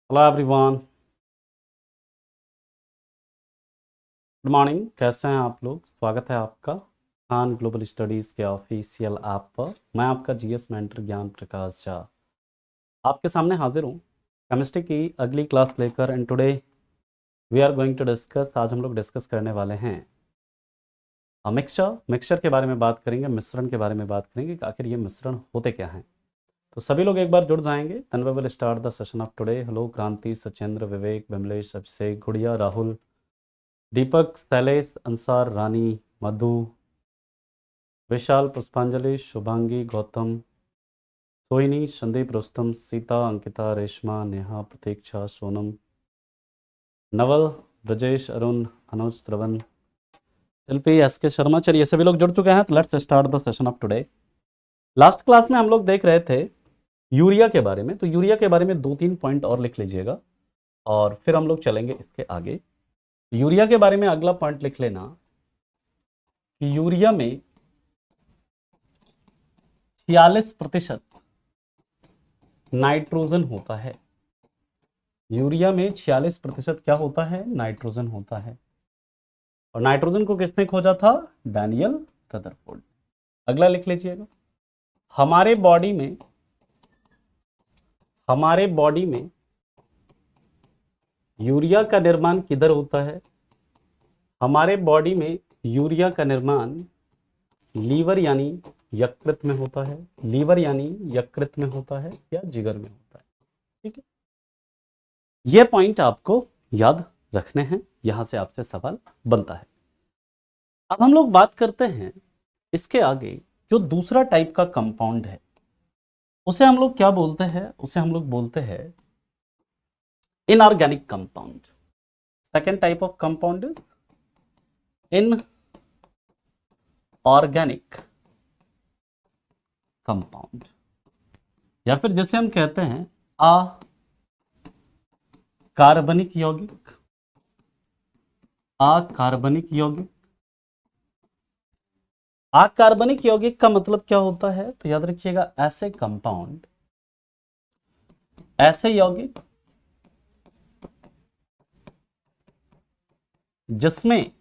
Hello everyone, good morning. कैसे हैं आप लोग? स्वागत है आपका खान ग्लोबल स्टडीज़ के ऑफिशियल ऐप पर। मैं आपका जीएस मेंटर ज्ञान प्रकाश झा आपके सामने हाजिर हूँ केमिस्ट्री की अगली क्लास लेकर। And today we are going to discuss, आज हम लोग डिस्कस करने वाले हैं मिक्सचर के बारे में बात करेंगे, मिश्रण के बारे में बात करेंगे कि आखिर ये मिश्रण होते क्या हैं। तो सभी लोग एक बार जुड़ जाएंगे। Then we will start the session of today. Hello Kranti, Sachendra, विवेक, विमलेश, अभिषेक, गुड़िया, राहुल, दीपक, शैलेश, अंसार, रानी, मधु, विशाल, पुष्पांजलि, शुभांगी, गौतम, सोहिनी, संदीप, रुस्तम, सीता, अंकिता, रेशमा, नेहा, प्रतीक्षा, सोनम, नवल, ब्रजेश, अरुण, अनुज, श्रवण, शिल्पी, एस के शर्मा। चलिए सभी लोग जुड़ चुके हैं, तो let's start the session of today. Last class में हम लोग देख रहे थे यूरिया के बारे में, तो यूरिया के बारे में 2-3 पॉइंट और लिख लीजिएगा और फिर हम लोग चलेंगे इसके आगे। यूरिया के बारे में अगला पॉइंट लिख लेना कि यूरिया में 46% नाइट्रोजन होता है। यूरिया में 46% क्या होता है? नाइट्रोजन होता है। और नाइट्रोजन को किसने खोजा था? Daniel Rutherford. अगला लिख लीजिएगा, हमारे बॉडी में यूरिया का निर्माण किधर होता है? हमारे बॉडी में यूरिया का निर्माण लीवर यानी यकृत में होता है। लीवर यानी यकृत में होता है या जिगर में होता है। ठीक है, ये पॉइंट आपको याद रखने हैं, यहां से आपसे सवाल बनता है। अब हम लोग बात करते हैं इसके आगे, जो दूसरा टाइप का कंपाउंड है उसे हम लोग क्या बोलते हैं? उसे हम लोग बोलते हैं inorganic compound. Second type of compound is inorganic compound, या फिर जैसे हम कहते हैं अकार्बनिक यौगिक। अकार्बनिक यौगिक, अकार्बनिक यौगिक का मतलब क्या होता है? तो याद रखिएगा, ऐसे कंपाउंड, ऐसे यौगिक जिसमें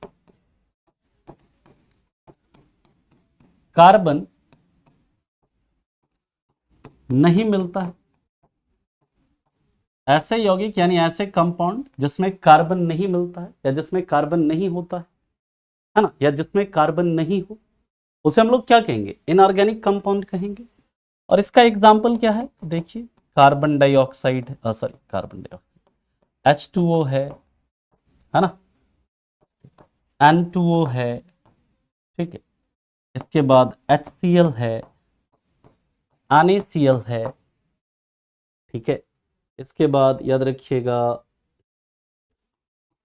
कार्बन नहीं मिलता है। ऐसे यौगिक यानी ऐसे कंपाउंड जिसमें कार्बन नहीं मिलता है या जिसमें कार्बन नहीं होता है ना, या जिसमें कार्बन नहीं हो, उसे हम लोग क्या कहेंगे? इनऑर्गेनिक कंपाउंड कहेंगे। और इसका एग्जाम्पल क्या है? तो देखिए, carbon dioxide, sorry carbon dioxide, H2O है ना, N2O है, ठीक है, इसके बाद HCl है, NaCl है, ठीक है, इसके बाद याद रखिएगा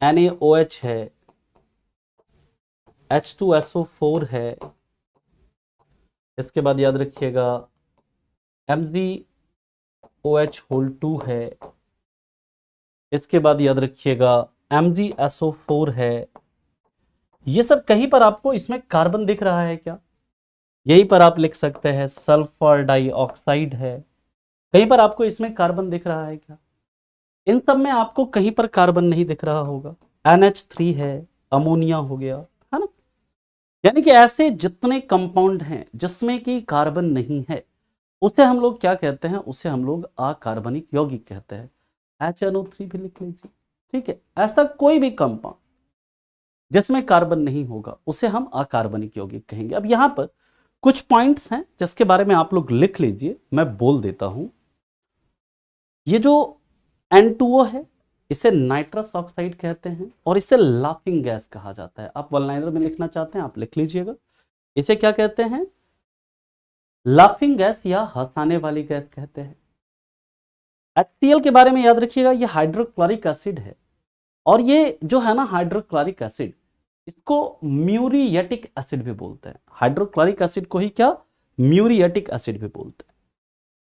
NaOH है, H2SO4 है, इसके बाद याद रखिएगा MgOH2 है, इसके बाद याद रखिएगा MgSO4 है। ये सब कहीं पर आपको इसमें कार्बन दिख रहा है क्या? यहीं पर आप लिख सकते हैं सल्फर डाइऑक्साइड है। कहीं पर आपको इसमें कार्बन दिख रहा है क्या? इन सब में आपको कहीं पर कार्बन नहीं दिख रहा होगा। NH3 है, अमोनिया हो गया, है ना। यानी कि ऐसे जितने कंपाउंड हैं जिसमें कि कार्बन नहीं है, उसे हम लोग क्या कहते हैं? उसे हम लोग अकार्बनिक यौगिक कहते हैं। HNO3 भी लिख लीजिए, ठीक है। ऐसा कोई भी कंपाउंड जिसमें कार्बन नहीं होगा उसे हम अकार्बनिक यौगिक कहेंगे। अब यहां पर कुछ पॉइंट्स हैं जिसके बारे में आप लोग लिख लीजिए, मैं बोल देता हूं। ये जो N2O है इसे नाइट्रस ऑक्साइड कहते हैं और इसे लाफिंग गैस कहा जाता है। आप वन लाइनर में लिखना चाहते हैं, आप लिख लीजिएगा, इसे क्या कहते हैं? लाफिंग गैस या हंसाने वाली गैस कहते हैं। HCl के बारे में याद रखिएगा, ये हाइड्रोक्लोरिक एसिड है और ये जो है ना हाइड्रोक्लोरिक एसिड, इसको म्यूरिएटिक एसिड भी बोलते हैं। हाइड्रोक्लोरिक एसिड को ही क्या? म्यूरिएटिक एसिड भी बोलते हैं।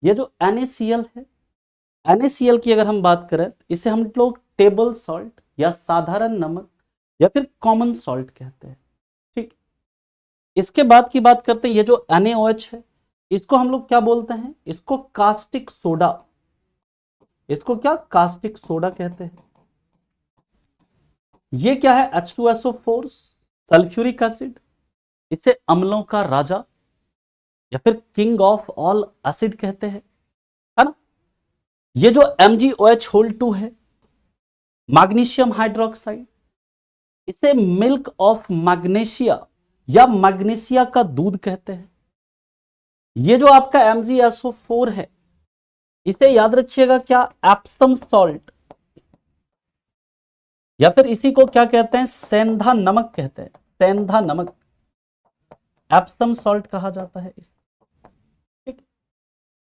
ये जो NaCl है, NaCl की अगर हम बात करें तो इसे हम लोग टेबल सॉल्ट या साधारण नमक या फिर कॉमन सॉल्ट कहते हैं, ठीक। इसके बाद की बात करते हैं, ये जो NaOH है इसको हम लोग क्या बोलते हैं? इसको कास्टिक सोडा इसको क्या कास्टिक सोडा कहते हैं। ये क्या है H2SO4 सल्फ्यूरिक एसिड, इसे अम्लों का राजा या फिर किंग ऑफ ऑल एसिड कहते हैं, है ना। ये जो MgOH है मैग्नीशियम हाइड्रोक्साइड, इसे मिल्क ऑफ मैग्नीशिया या मैग्नीशिया का दूध कहते हैं। ये जो आपका MgSO4 है इसे याद रखिएगा क्या, एप्सम सॉल्ट या फिर इसी को क्या कहते हैं, सेंधा नमक कहते हैं, सेंधा नमक, एप्सम सॉल्ट कहा जाता है इसे। ठीक,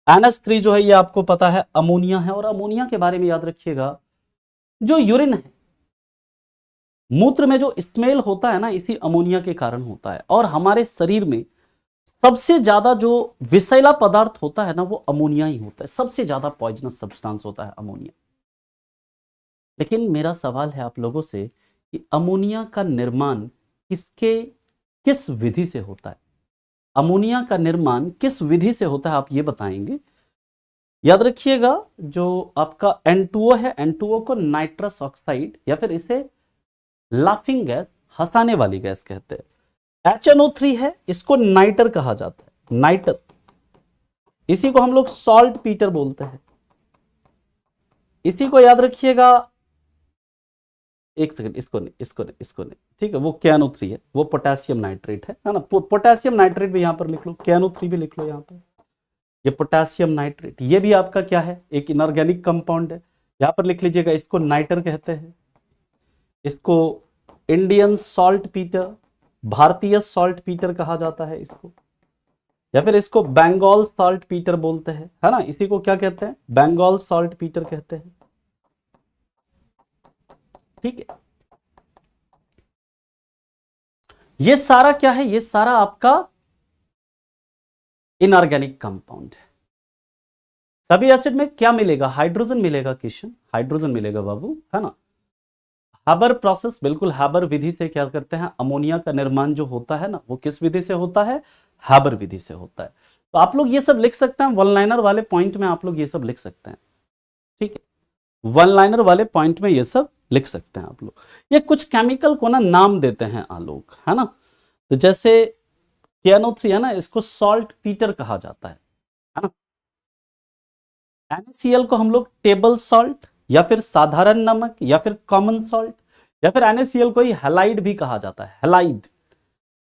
NH3 जो है ये आपको पता है अमोनिया है, और अमोनिया के बारे में याद रखिएगा जो यूरिन है, मूत्र में जो स्मेल होता है ना, इसी अमोनिया के कारण होता है। और हमारे शरीर में सबसे ज्यादा जो विषैला पदार्थ होता है ना वो अमोनिया ही होता है, सबसे ज्यादा पॉइजनस सब्सटेंस होता है अमोनिया। लेकिन मेरा सवाल है आप लोगों से कि अमोनिया का निर्माण किस विधि से होता है, अमोनिया का निर्माण किस विधि से होता है आप ये बताएंगे। याद रखिएगा जो आपका N2O है, N2O को नाइट्रस ऑक्साइड या फिर इसे लाफिंग गैस, हंसाने वाली गैस कहते हैं। HNO3 है, इसको नाइटर कहा जाता है, नाइटर, इसी को हम लोग सॉल्ट पीटर बोलते हैं। इसी को याद रखिएगा, एक सेकंड, इसको नहीं, ठीक है, वो KNO3 है, वो पोटेशियम नाइट्रेट है ना, पोटेशियम नाइट्रेट भी यहां पर लिख लो, KNO3 भी लिख लो यहां पर। ये पोटेशियम नाइट्रेट, ये भी आपका क्या है, एक इनऑर्गेनिक कंपाउंड है, यहां पर लिख लीजिएगा, इसको नाइटर कहते हैं। इसको इंडियन सॉल्ट पीटर, भारतीय सॉल्ट पीटर कहा जाता है इसको, या फिर इसको बंगाल सॉल्ट पीटर बोलते हैं, है ना, इसी को क्या कहते हैं, बंगाल सॉल्ट पीटर कहते हैं। ठीक है, ये सारा क्या है, ये सारा आपका इनऑर्गेनिक कंपाउंड है। सभी एसिड में क्या मिलेगा, हाइड्रोजन मिलेगा किशन, हाइड्रोजन मिलेगा बाबू, है ना। हैबर प्रोसेस, बिल्कुल हैबर विधि से क्या करते हैं, अमोनिया का निर्माण जो होता है ना वो किस विधि से होता है, हैबर विधि से होता है। तो आप लोग ये सब लिख सकते हैं, वन लाइनर वाले पॉइंट में आप लोग ये सब लिख सकते हैं। ठीक है, वन लाइनर वाले पॉइंट में ये सब लिख सकते हैं आप लोग। ये कुछ केमिकल को ना नाम देते हैं आ लोग, है ना। तो जैसे KNO3 है ना, इसको सॉल्ट पीटर कहा जाता है ना। NaCl को हम लोग टेबल सॉल्ट या फिर साधारण नमक या फिर कॉमन सॉल्ट या फिर NaCl को ही हैलाइड भी कहा जाता है, हैलाइड,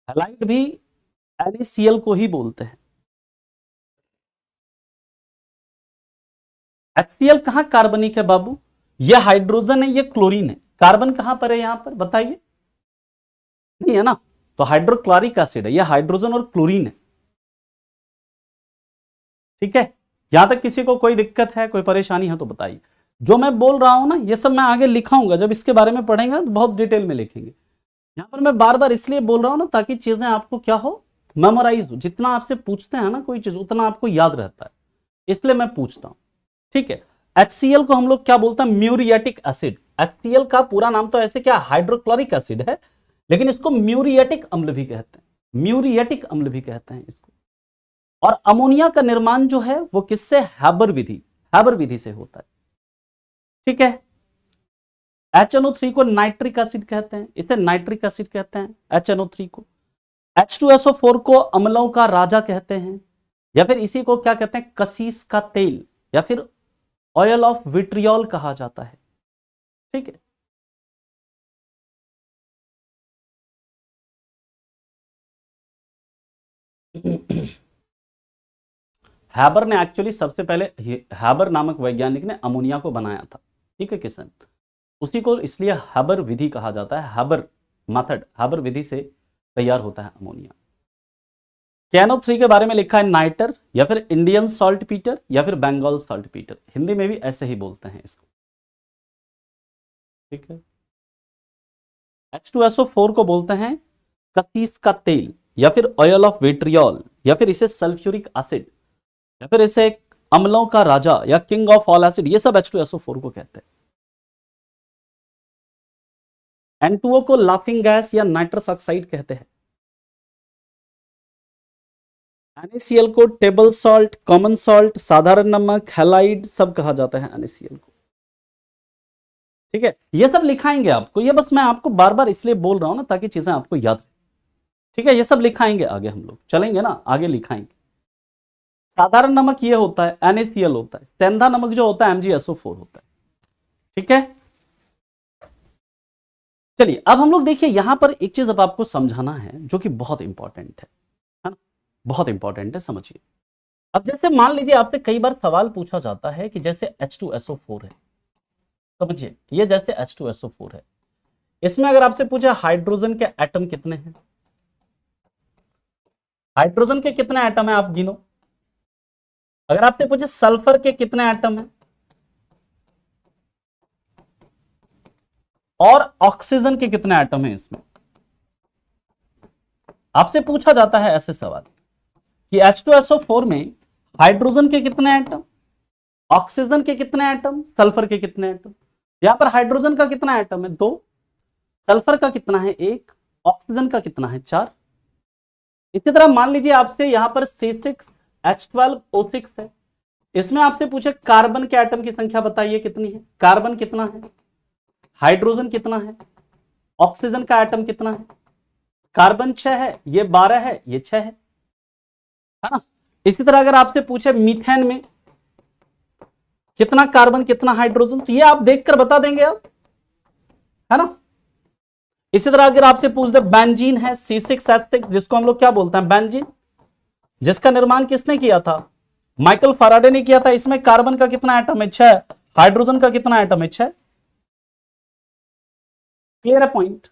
हैलाइड भी NaCl को ही बोलते हैं। HCl कहां कार्बनिक है बाबू, ये हाइड्रोजन है, ये क्लोरीन है, कार्बन कहां पर है यहां पर बताइए, नहीं है ना, तो हाइड्रोक्लोरिक एसिड है, ये हाइड्रोजन और क्लोरीन है। ठीक है, यहां तक किसी को कोई दिक्कत है, कोई परेशानी है तो बताइए। जो मैं बोल रहा हूं ना ये सब मैं आगे लिखाऊंगा, जब इसके बारे में पढ़ेंगे तो बहुत डिटेल में लिखेंगे। यहां पर मैं बार बार इसलिए बोल रहा हूं ना ताकि चीजें आपको क्या हो, मेमोराइज हो, जितना आपसे पूछते हैं ना कोई चीज उतना आपको याद रहता है, इसलिए मैं पूछता हूं। ठीक है, HCl को हम लोग क्या बोलते हैं, म्यूरिएटिक एसिड। HCl का पूरा नाम तो ऐसे क्या हाइड्रोक्लोरिक एसिड है, लेकिन इसको म्यूरिएटिक अम्ल भी कहते हैं, म्यूरिएटिक अम्ल भी कहते हैं इसको। और अमोनिया का निर्माण जो है वो किससे, हैबर विधि, हैबर विधि से होता है। ठीक है, HNO3 को नाइट्रिक एसिड कहते हैं, इसे नाइट्रिक एसिड कहते हैं HNO3 को। H2SO4 को अम्लों का राजा कहते हैं, या फिर इसी को क्या कहते हैं, कसीस का तेल या फिर ऑयल ऑफ विट्रियोल कहा जाता है। ठीक है, हैबर ने एक्चुअली सबसे पहले, हैबर नामक वैज्ञानिक ने अमोनिया को बनाया था। ठीक है किशन, उसी को इसलिए हैबर विधि कहा जाता है, हैबर मेथड, हैबर विधि से तैयार होता है अमोनिया। KNO3 के बारे में लिखा है नाइटर या फिर इंडियन सॉल्ट पीटर या फिर बंगाल सॉल्ट पीटर, हिंदी में भी ऐसे ही बोलते हैं इसको। ठीक है, H2SO4 को बोलते हैं कसीस का तेल या फिर ऑयल ऑफ विट्रियोल या फिर इसे सल्फ्यूरिक एसिड या फिर इसे अम्लों का राजा या किंग ऑफ ऑल एसिड, ये सब H2SO4 को कहते हैं। N2O को लाफिंग गैस या नाइट्रस ऑक्साइड कहते हैं। NaCl को टेबल सॉल्ट, कॉमन सॉल्ट, साधारण नमक, हैलाइड सब कहा जाता है NaCl को। ठीक है, ये सब लिखाएंगे आपको, ये बस मैं आपको बार बार इसलिए बोल रहा हूं ना ताकि चीजें आपको याद रहे। ठीक है, ये सब लिखाएंगे आगे, हम लोग चलेंगे ना आगे लिखाएंगे। साधारण नमक ये होता है NaCl होता है, सेंधा नमक जो होता है MgSO4 होता है। ठीक है, चलिए अब हम लोग देखिए यहां पर एक चीज अब आपको समझाना है जो कि बहुत इंपॉर्टेंट है ना, बहुत इंपॉर्टेंट है, समझिए। अब जैसे मान लीजिए आपसे कई बार सवाल पूछा जाता है कि जैसे H2SO4 है, समझिए ये जैसे H2SO4 है, इसमें अगर आपसे पूछे हाइड्रोजन के एटम कितने हैं, हाइड्रोजन के कितने एटम है आप गिनो। अगर आपसे पूछे सल्फर के कितने एटम है और ऑक्सीजन के कितने एटम है, इसमें आपसे पूछा जाता है ऐसे सवाल कि H2SO4 में हाइड्रोजन के कितने एटम, ऑक्सीजन के कितने एटम, सल्फर के कितने एटम। यहां पर हाइड्रोजन का कितना एटम है 2, सल्फर का कितना है 1, ऑक्सीजन का कितना है 4। इसी तरह मान लीजिए आपसे यहां पर C6H12O6 है, इसमें आपसे पूछे कार्बन के एटम की संख्या बताइए कितनी है, कार्बन कितना है, हाइड्रोजन कितना है, ऑक्सीजन का एटम कितना है। कार्बन 6 है, ये 12 है, ये 6 है ना। इसी तरह अगर आपसे पूछे मीथेन में कितना कार्बन कितना हाइड्रोजन, तो ये आप देखकर बता देंगे आप, है ना। इसी तरह अगर आपसे पूछ दे बेंजीन है C6H6, जिसको हम लोग क्या बोलते हैं बेंजीन, जिसका निर्माण किसने किया था, माइकल फैराडे ने किया था, इसमें कार्बन का कितना एटम है 6, हाइड्रोजन का कितना एटम है 6। क्लियर है पॉइंट।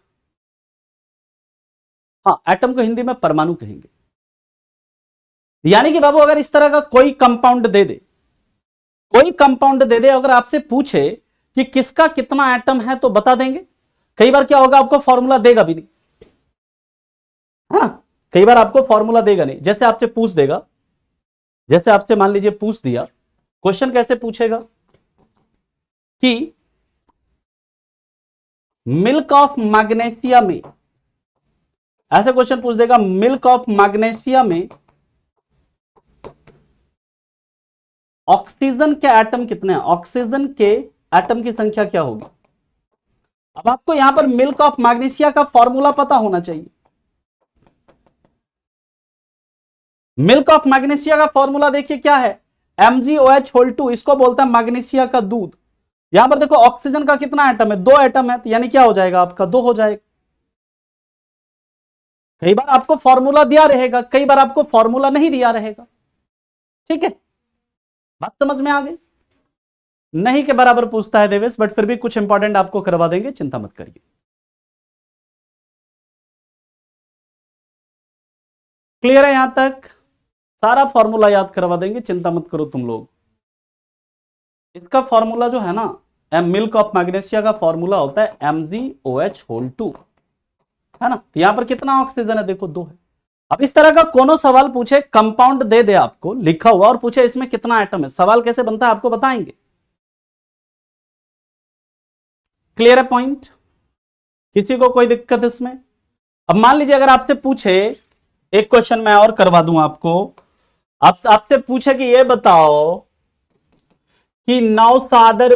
हाँ, एटम को हिंदी में परमाणु कहेंगे। यानी कि बाबू अगर इस तरह का कोई कंपाउंड दे दे, कोई कंपाउंड दे दे, अगर आपसे पूछे कि किसका कितना एटम है तो बता देंगे। कई बार क्या होगा आपको फॉर्मूला देगा भी नहीं, है ना, कई बार आपको फॉर्मूला देगा नहीं, जैसे आपसे पूछ देगा, जैसे आपसे मान लीजिए पूछ दिया, क्वेश्चन कैसे पूछेगा कि मिल्क ऑफ मैग्नेशिया में, ऐसे क्वेश्चन पूछ देगा मिल्क ऑफ मैग्नेशिया में ऑक्सीजन के एटम कितने हैं, ऑक्सीजन के एटम की संख्या क्या होगी। अब आपको यहां पर मिल्क ऑफ मैग्नीशिया का फॉर्मूला पता होना चाहिए। मिल्क ऑफ मैग्नीशिया का फॉर्मूला देखिए क्या है, MgOH2, इसको बोलते हैं मैग्नीशिया का दूध। यहां पर देखो ऑक्सीजन का कितना एटम है 2 एटम है, तो यानी क्या हो जाएगा आपका 2 हो जाएगा। कई बार आपको फॉर्मूला दिया रहेगा, कई बार आपको फॉर्मूला नहीं दिया रहेगा। ठीक है, बात समझ में आ गई। नहीं के बराबर पूछता है देवेश, बट फिर भी कुछ इंपॉर्टेंट आपको करवा देंगे, चिंता मत करिए। क्लियर है यहां तक, सारा फॉर्मूला याद करवा देंगे, चिंता मत करो तुम लोग। इसका फॉर्मूला जो है ना, मिल्क ऑफ मैग्नीशिया का फॉर्मूला होता है MgOH2, है ना। तो यहां पर कितना ऑक्सीजन है देखो 2 है। अब इस तरह का कोनो सवाल पूछे, कंपाउंड दे दे आपको लिखा हुआ और पूछे इसमें कितना एटम है, सवाल कैसे बनता है आपको बताएंगे। क्लियर है पॉइंट, किसी को कोई दिक्कत इसमें। अब मान लीजिए अगर आपसे पूछे, एक क्वेश्चन मैं और करवा दूं आपको, आपसे पूछे कि ये बताओ कि नौसादर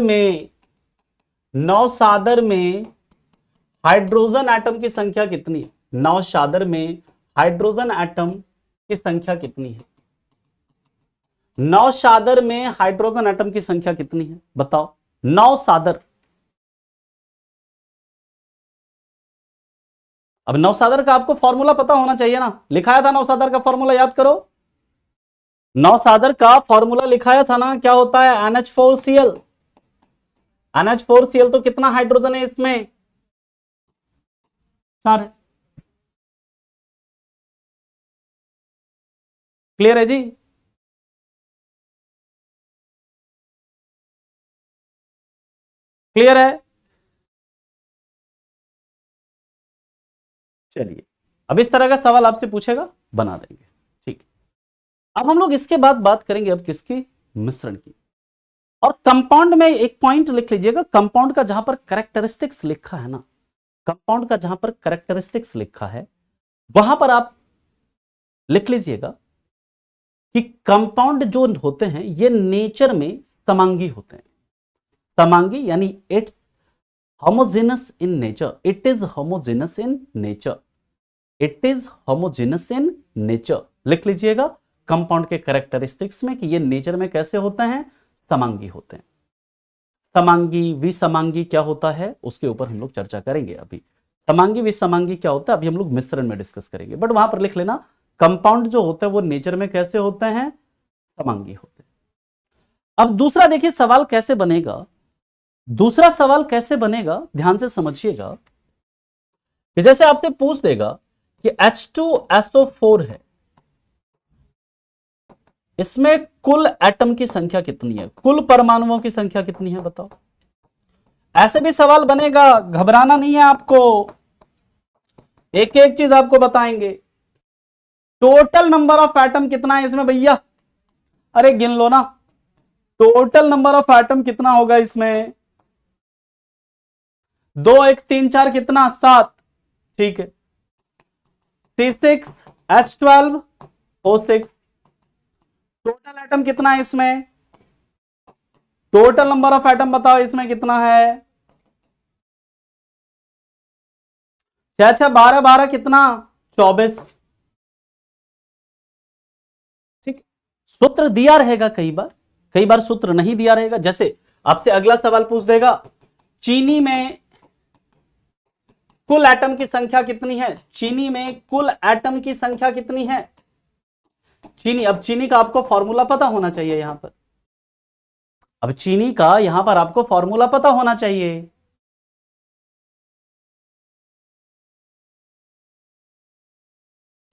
में हाइड्रोजन एटम की संख्या कितनी है, नौसादर में हाइड्रोजन एटम की संख्या कितनी है, नौसादर में हाइड्रोजन एटम की संख्या कितनी है बताओ। नौसादर, अब नौसादर का आपको फॉर्मूला पता होना चाहिए ना, लिखाया था नौसादर का फॉर्मूला, याद करो। नौसादर का फॉर्मूला लिखाया था ना, क्या होता है NH4Cl। NH4Cl तो कितना हाइड्रोजन है इसमें 4 है। क्लियर है जी। क्लियर है, चलिए अब इस तरह का सवाल आपसे पूछेगा, बना देंगे। ठीक, अब हम लोग इसके बाद बात करेंगे अब किसकी, मिश्रण की। और कंपाउंड में एक पॉइंट लिख लीजिएगा, कंपाउंड का जहां पर कैरेक्टरिस्टिक्स लिखा है ना, कंपाउंड का जहां पर कैरेक्टरिस्टिक्स लिखा है वहां पर आप लिख लीजिएगा कि कंपाउंड जो होते हैं ये नेचर में समांगी होते हैं। समांगी यानी it's homogeneous in nature, it is homogeneous in nature, it is homogeneous in nature. लिख लीजिएगा कंपाउंड के कैरेक्टरिस्टिक्स में कि ये नेचर में कैसे होते हैं, समांगी होते हैं। समांगी विसमांगी क्या होता है उसके ऊपर हम लोग चर्चा करेंगे। अभी समांगी विसमांगी क्या होता है अभी हम लोग मिश्रण में डिस्कस करेंगे, बट वहां पर लिख लेना कंपाउंड जो होता है वो नेचर में कैसे होते हैं, समांगी होते हैं। अब दूसरा देखिए सवाल कैसे बनेगा, दूसरा सवाल कैसे बनेगा ध्यान से समझिएगा कि जैसे आपसे पूछ देगा कि H2SO4 है, इसमें कुल एटम की संख्या कितनी है, कुल परमाणुओं की संख्या कितनी है बताओ। ऐसे भी सवाल बनेगा, घबराना नहीं है आपको, एक एक चीज आपको बताएंगे। टोटल नंबर ऑफ एटम कितना है इसमें भैया, अरे गिन लो ना, टोटल नंबर ऑफ एटम कितना होगा इसमें, 2 1 3 4 कितना 7, ठीक है। C6H12O6, टोटल एटम कितना है इसमें, टोटल नंबर ऑफ एटम बताओ इसमें कितना है, 6 6 12 12 कितना 24, ठीक। सूत्र दिया रहेगा कई बार सूत्र नहीं दिया रहेगा। जैसे आपसे अगला सवाल पूछ देगा चीनी में कुल एटम की संख्या कितनी है, चीनी में कुल एटम की संख्या कितनी है, चीनी। अब चीनी का आपको फॉर्मूला पता होना चाहिए यहां पर, अब चीनी का यहां पर आपको फॉर्मूला पता होना चाहिए।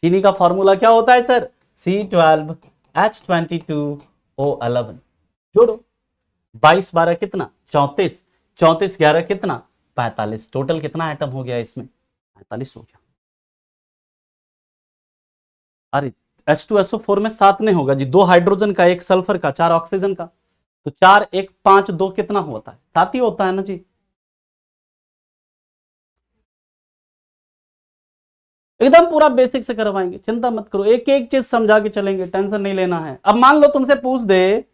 चीनी का फॉर्मूला क्या होता है सर, C12H22O11, जोड़ो 22 12 कितना 34, 34 11 कितना 45, टोटल कितना एटम हो गया इसमें 45 हो गया। अरे H2SO4 में 7 नहीं होगा जी, 2 हाइड्रोजन का 1 सल्फर का 4 ऑक्सीजन का, तो 4 1 5 2 कितना होता है 7 ही होता है ना जी। एकदम पूरा बेसिक से करवाएंगे, चिंता मत करो, एक एक चीज समझा के चलेंगे, टेंशन नहीं लेना है। अब मान लो तुमसे पूछ दे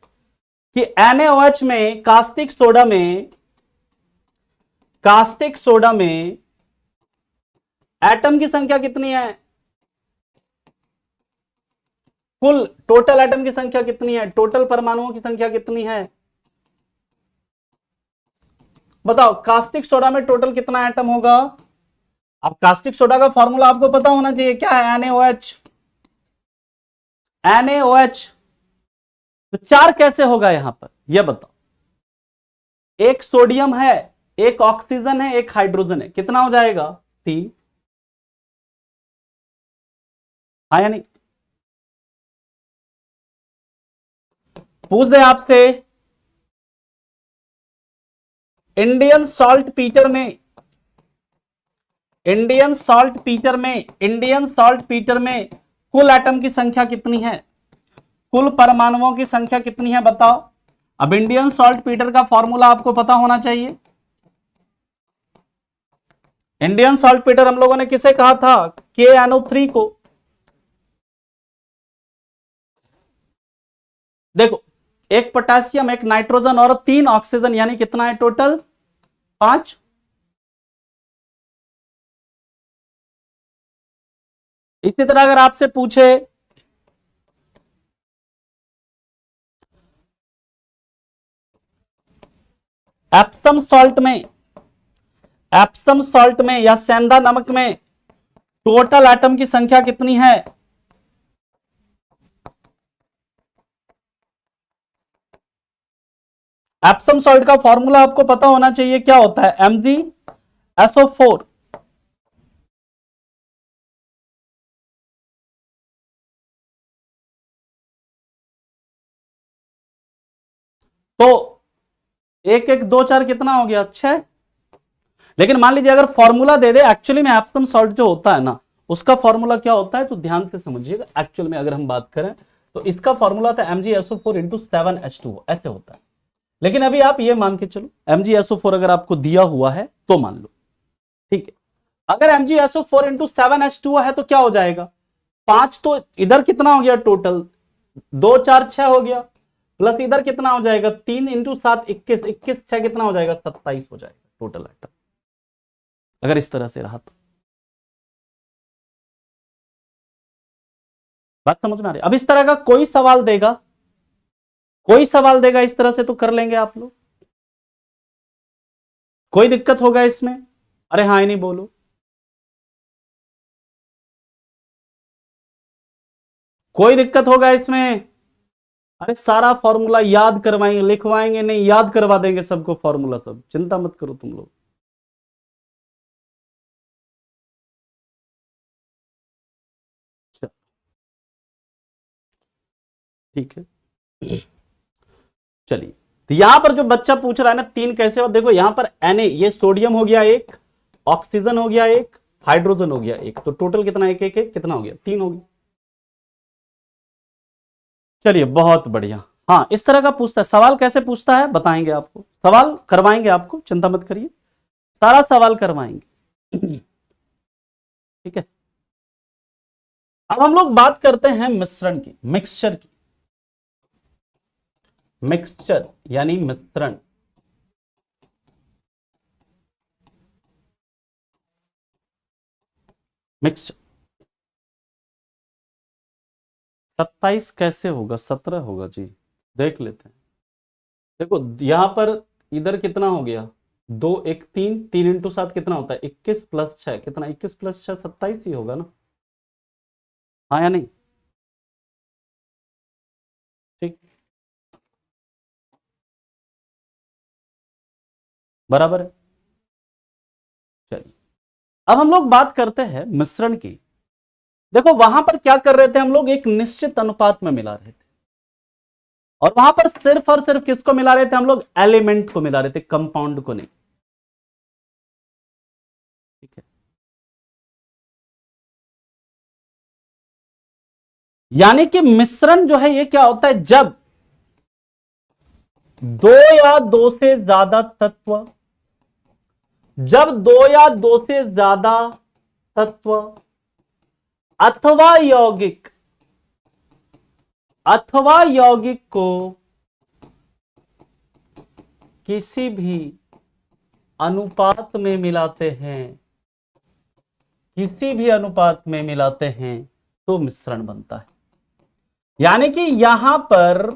कि NaOH में कास्टिक सोडा में एटम की संख्या कितनी है, कुल टोटल एटम की संख्या कितनी है, टोटल परमाणुओं की संख्या कितनी है बताओ। कास्टिक सोडा में टोटल कितना एटम होगा। अब कास्टिक सोडा का फॉर्मूला आपको पता होना चाहिए, क्या है NaOH, तो 4 कैसे होगा यहां पर यह बताओ। एक सोडियम है, एक ऑक्सीजन है, एक हाइड्रोजन है, कितना हो जाएगा 3, हाँ या नहीं। पूछ दे आपसे इंडियन सॉल्ट पीटर में कुल एटम की संख्या कितनी है, कुल परमाणुओं की संख्या कितनी है बताओ। अब इंडियन सॉल्ट पीटर का फॉर्मूला आपको पता होना चाहिए। इंडियन सॉल्ट पीटर हम लोगों ने किसे कहा था, KNO3 को। देखो एक पोटेशियम, एक नाइट्रोजन और 3 ऑक्सीजन, यानी कितना है टोटल 5। इसी तरह अगर आपसे पूछे एप्सम सॉल्ट में या सेंधा नमक में टोटल एटम की संख्या कितनी है, एप्सम सॉल्ट का फॉर्मूला आपको पता होना चाहिए, क्या होता है MgSO4। तो 1 1 2 4 कितना हो गया 6। लेकिन मान लीजिए अगर फॉर्मूला दे दे, एक्चुअली में एप्सम सॉल्ट जो होता है ना उसका फॉर्मूला क्या होता है, तो ध्यान से समझिएगा। एक्चुअल में अगर हम बात करें तो इसका फॉर्मूला था MgSO4 × 7H2O, ऐसे होता है। लेकिन अभी आप ये मान के चलो MgSO4 अगर आपको दिया हुआ है तो मान लो, ठीक है। अगर MgSO4 × 7H2O है तो क्या हो जाएगा 5, तो इधर कितना हो गया टोटल 2 4 6 हो गया, प्लस इधर कितना हो जाएगा 3 इंटू 7 21, 21 6 कितना हो जाएगा 27 हो जाएगा टोटल आइटम, अगर इस तरह से रहा तो। बात समझ में आ रही? अब इस तरह का कोई सवाल देगा, कोई सवाल देगा इस तरह से तो कर लेंगे आप लोग, कोई दिक्कत होगा इसमें? अरे हाँ ही नहीं बोलो। कोई दिक्कत होगा इसमें? अरे सारा फॉर्मूला याद करवाएंगे, लिखवाएंगे नहीं, याद करवा देंगे सबको फॉर्मूला सब, चिंता मत करो तुम लोग। ठीक है, चलिए। तो यहां पर जो बच्चा पूछ रहा है ना 3 कैसे हो, देखो यहां पर Na, ये सोडियम हो गया एक, ऑक्सीजन हो गया एक, हाइड्रोजन हो गया एक, तो टोटल कितना एक एक, एक कितना हो गया 3 हो गया। चलिए बहुत बढ़िया। हाँ इस तरह का पूछता है सवाल, कैसे पूछता है बताएंगे आपको, सवाल करवाएंगे आपको, चिंता मत करिए, सारा सवाल करवाएंगे। ठीक है, अब हम लोग बात करते हैं मिश्रण की, मिक्सचर की। मिक्सचर यानी मिश्रण। मिक्सचर 27 कैसे होगा, 17 होगा जी, देख लेते हैं। देखो यहां पर इधर कितना हो गया 2 1 3, 3 इंटू 7 कितना होता है 21 प्लस 6 कितना, 21 प्लस 6 27 ही होगा ना, हाँ या नहीं? ठीक, बराबर है। चलिए अब हम लोग बात करते हैं मिश्रण की। देखो वहां पर क्या कर रहे थे हम लोग, एक निश्चित अनुपात में मिला रहे थे, और वहां पर सिर्फ और सिर्फ किसको मिला रहे थे हम लोग, एलिमेंट को मिला रहे थे, कंपाउंड को नहीं। ठीक है, यानी कि मिश्रण जो है ये क्या होता है, जब 2 या 2 से ज्यादा तत्व, जब 2 या 2 से ज्यादा तत्व अथवा यौगिक को किसी भी अनुपात में मिलाते हैं, किसी भी अनुपात में मिलाते हैं तो मिश्रण बनता है। यानी कि यहां पर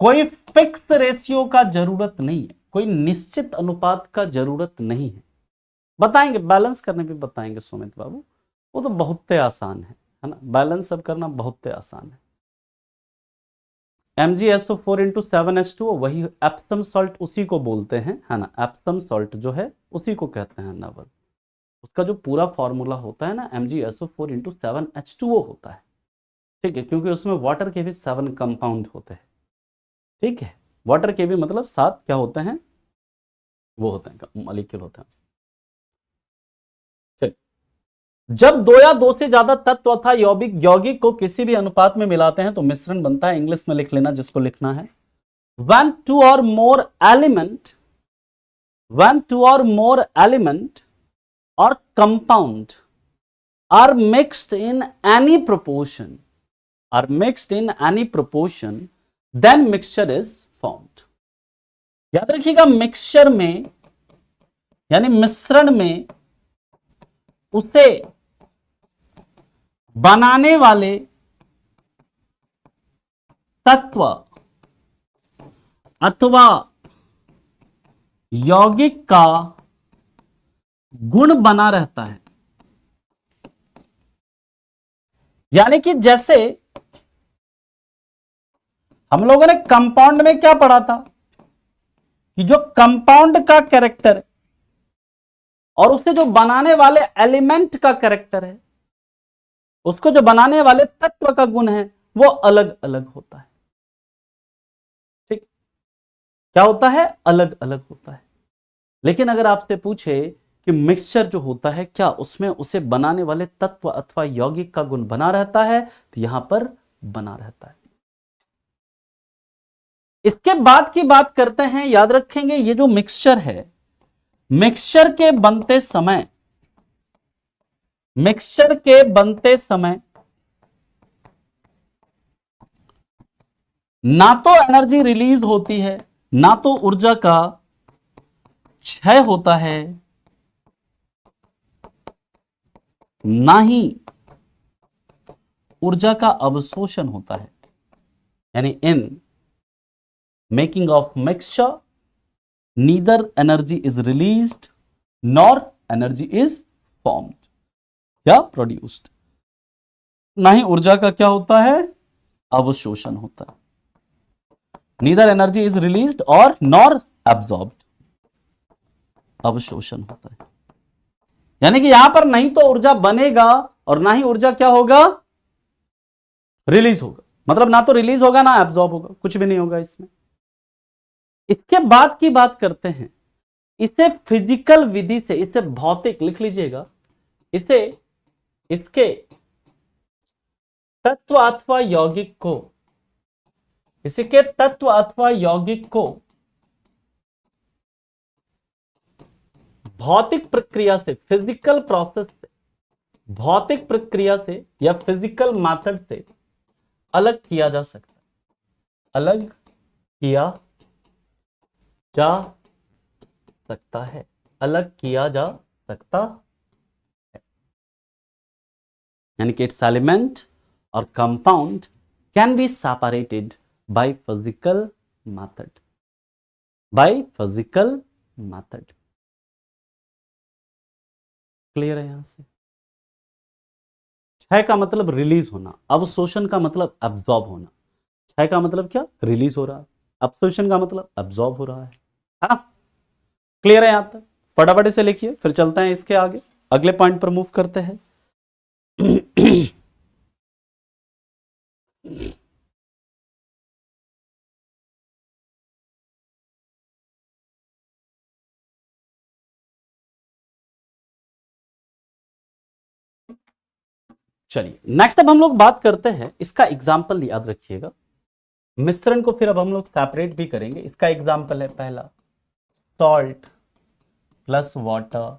कोई फिक्स रेशियो का जरूरत नहीं है, कोई निश्चित अनुपात का जरूरत नहीं है। बताएंगे बैलेंस करने भी बताएंगे सुमित बाबू, वो तो बहुत आसान है ना, बैलेंस सब करना बहुत आसान है। MgSO4 इंटू 7H2, वही एप्सम सॉल्ट उसी को बोलते हैं, है ना, एप्सम सॉल्ट जो है उसी को कहते हैं नवल। उसका जो पूरा फॉर्मूला होता है ना MgSO4 इंटू 7H2O होता है। ठीक है, क्योंकि उसमें वाटर के भी 7 कंपाउंड होते हैं। ठीक है, वाटर के भी मतलब 7 क्या होते हैं, वो होते हैं मॉलिक्यूल होते हैं। चलिए, जब 2 या 2 से ज्यादा तत्व अथवा यौगिक को किसी भी अनुपात में मिलाते हैं तो मिश्रण बनता है। इंग्लिश में लिख लेना जिसको लिखना है, when two or more element or compound are mixed in any proportion, then mixture is formed। याद रखिएगा मिक्सचर में यानी मिश्रण में उसे बनाने वाले तत्व अथवा यौगिक का गुण बना रहता है। यानी कि जैसे हम लोगों ने कंपाउंड में क्या पढ़ा था कि जो कंपाउंड का कैरेक्टर और उसे जो बनाने वाले एलिमेंट का कैरेक्टर है, उसको जो बनाने वाले तत्व का गुण है वो अलग अलग होता है। ठीक, क्या होता है, अलग अलग होता है। लेकिन अगर आपसे पूछे कि मिक्सचर जो होता है क्या उसमें उसे बनाने वाले तत्व अथवा यौगिक का गुण बना रहता है, तो यहां पर बना रहता है। इसके बाद की बात करते हैं, याद रखेंगे ये जो मिक्सचर है, मिक्सचर के बनते समय मिक्सचर के बनते समय ना तो एनर्जी रिलीज होती है, ना तो ऊर्जा का क्षय होता है, ना ही ऊर्जा का अवशोषण होता है। यानी in making of mixture neither energy is released nor energy is formed या प्रोड्यूस्ड। ना ही ऊर्जा का क्या होता है, अवशोषण होता है। नीदर एनर्जी इज रिलीज्ड और नॉर एब्जॉर्ब्ड, अवशोषण होता है। यानी कि यहां पर नहीं तो ऊर्जा बनेगा और ना ही ऊर्जा क्या होगा, रिलीज होगा। मतलब ना तो रिलीज होगा ना एब्जॉर्ब होगा, कुछ भी नहीं होगा इसमें। इसके बाद की बात करते हैं, इसे फिजिकल विधि से, इसे भौतिक लिख लीजिएगा, इसे इसके तत्व अथवा यौगिक को, इसके तत्व अथवा यौगिक को भौतिक प्रक्रिया से, फिजिकल प्रोसेस से, भौतिक प्रक्रिया से या फिजिकल मेथड से अलग किया जा सकता है, अलग किया जा सकता है, अलग किया जा सकता है। यानी कि इट्स एलिमेंट और compound can be separated by physical method, by physical method. Clear है यहां से? क्षय का मतलब रिलीज होना, अवशोषण का मतलब एब्जॉर्ब होना। क्षय का मतलब क्या, रिलीज हो रहा है, अवशोषण का मतलब एब्जॉर्ब हो रहा है ना? क्लियर है यहां तक? फटाफट से लिखिए, फिर चलते हैं इसके आगे, अगले पॉइंट पर मूव करते हैं। चलिए नेक्स्ट अब हम लोग बात करते हैं, इसका एग्जाम्पल याद रखिएगा। मिश्रण को फिर अब हम लोग सेपरेट भी करेंगे। इसका एग्जाम्पल है पहला, सॉल्ट प्लस वाटर,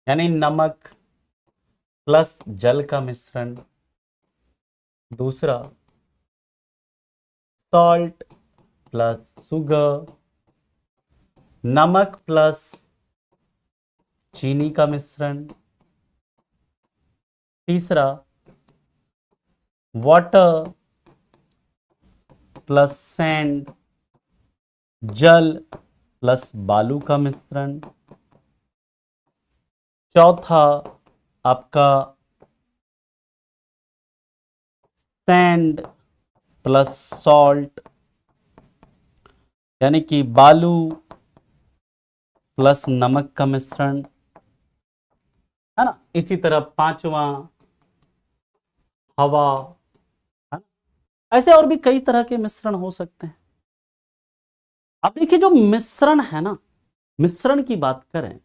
यानी नमक प्लस जल का मिश्रण। दूसरा, सॉल्ट प्लस शुगर, नमक प्लस चीनी का मिश्रण। तीसरा, वाटर प्लस सैंड, जल प्लस बालू का मिश्रण। चौथा आपका सैंड प्लस सॉल्ट, यानी कि बालू प्लस नमक का मिश्रण, है ना? इसी तरह पांचवा हवा, है ना? ऐसे और भी कई तरह के मिश्रण हो सकते हैं। अब देखिए जो मिश्रण है ना, मिश्रण की बात करें,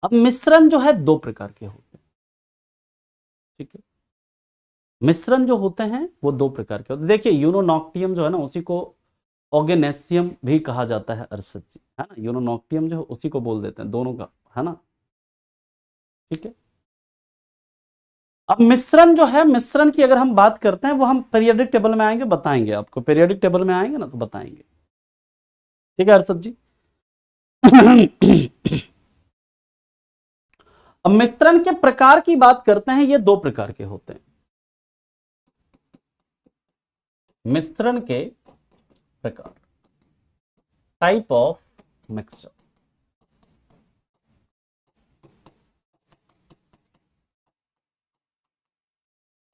अब मिश्रण जो है दो प्रकार के होते हैं, ठीक है? मिश्रण जो होते हैं वो दो प्रकार के होते हैं। देखिए यूनोनॉक्टियम जो है ना, उसी को ऑर्गेनेसियम भी कहा जाता है अरशद जी, है ना? यूनोनॉक्टियम जो उसी को बोल देते हैं, दोनों का, है ना? ठीक है। अब मिश्रण जो है, मिश्रण की अगर हम बात करते हैं, वो हम पीरियोडिक टेबल में आएंगे, बताएंगे आपको, पीरियोडिक टेबल में आएंगे ना तो बताएंगे, ठीक है अरशद जी? अब मिश्रण के प्रकार की बात करते हैं, ये दो प्रकार के होते हैं। मिश्रण के प्रकार, टाइप ऑफ मिक्सचर।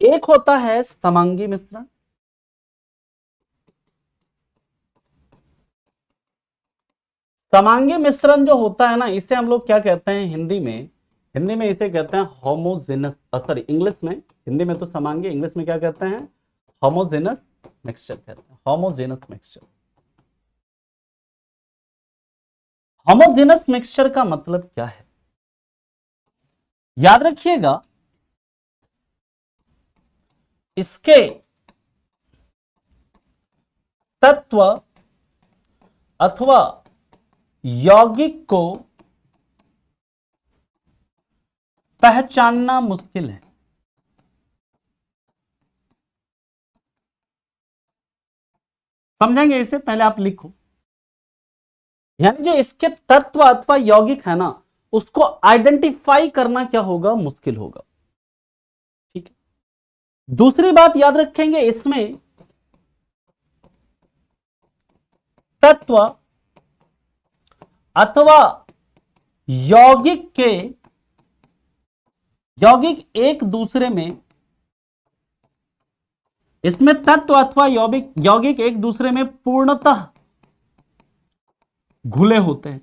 एक होता है समांगी मिश्रण, समांगी मिश्रण जो होता है ना, इसे हम लोग क्या कहते हैं हिंदी में, हिंदी में इसे कहते हैं होमोजेनस, सॉरी इंग्लिश में, हिंदी में तो समांगी, इंग्लिश में क्या कहते हैं, होमोजेनस मिक्सचर कहते हैं, होमोजेनस मिक्सचर। होमोजेनस मिक्सचर का मतलब क्या है, याद रखिएगा, इसके तत्व अथवा यौगिक को पहचानना मुश्किल है। समझेंगे इसे, पहले आप लिखो। यानी जो इसके तत्व अथवा यौगिक है ना, उसको आइडेंटिफाई करना क्या होगा, मुश्किल होगा। ठीक है। दूसरी बात याद रखेंगे, इसमें तत्व अथवा यौगिक एक दूसरे में, इसमें तत्व अथवा यौगिक एक दूसरे में पूर्णतः घुले होते हैं।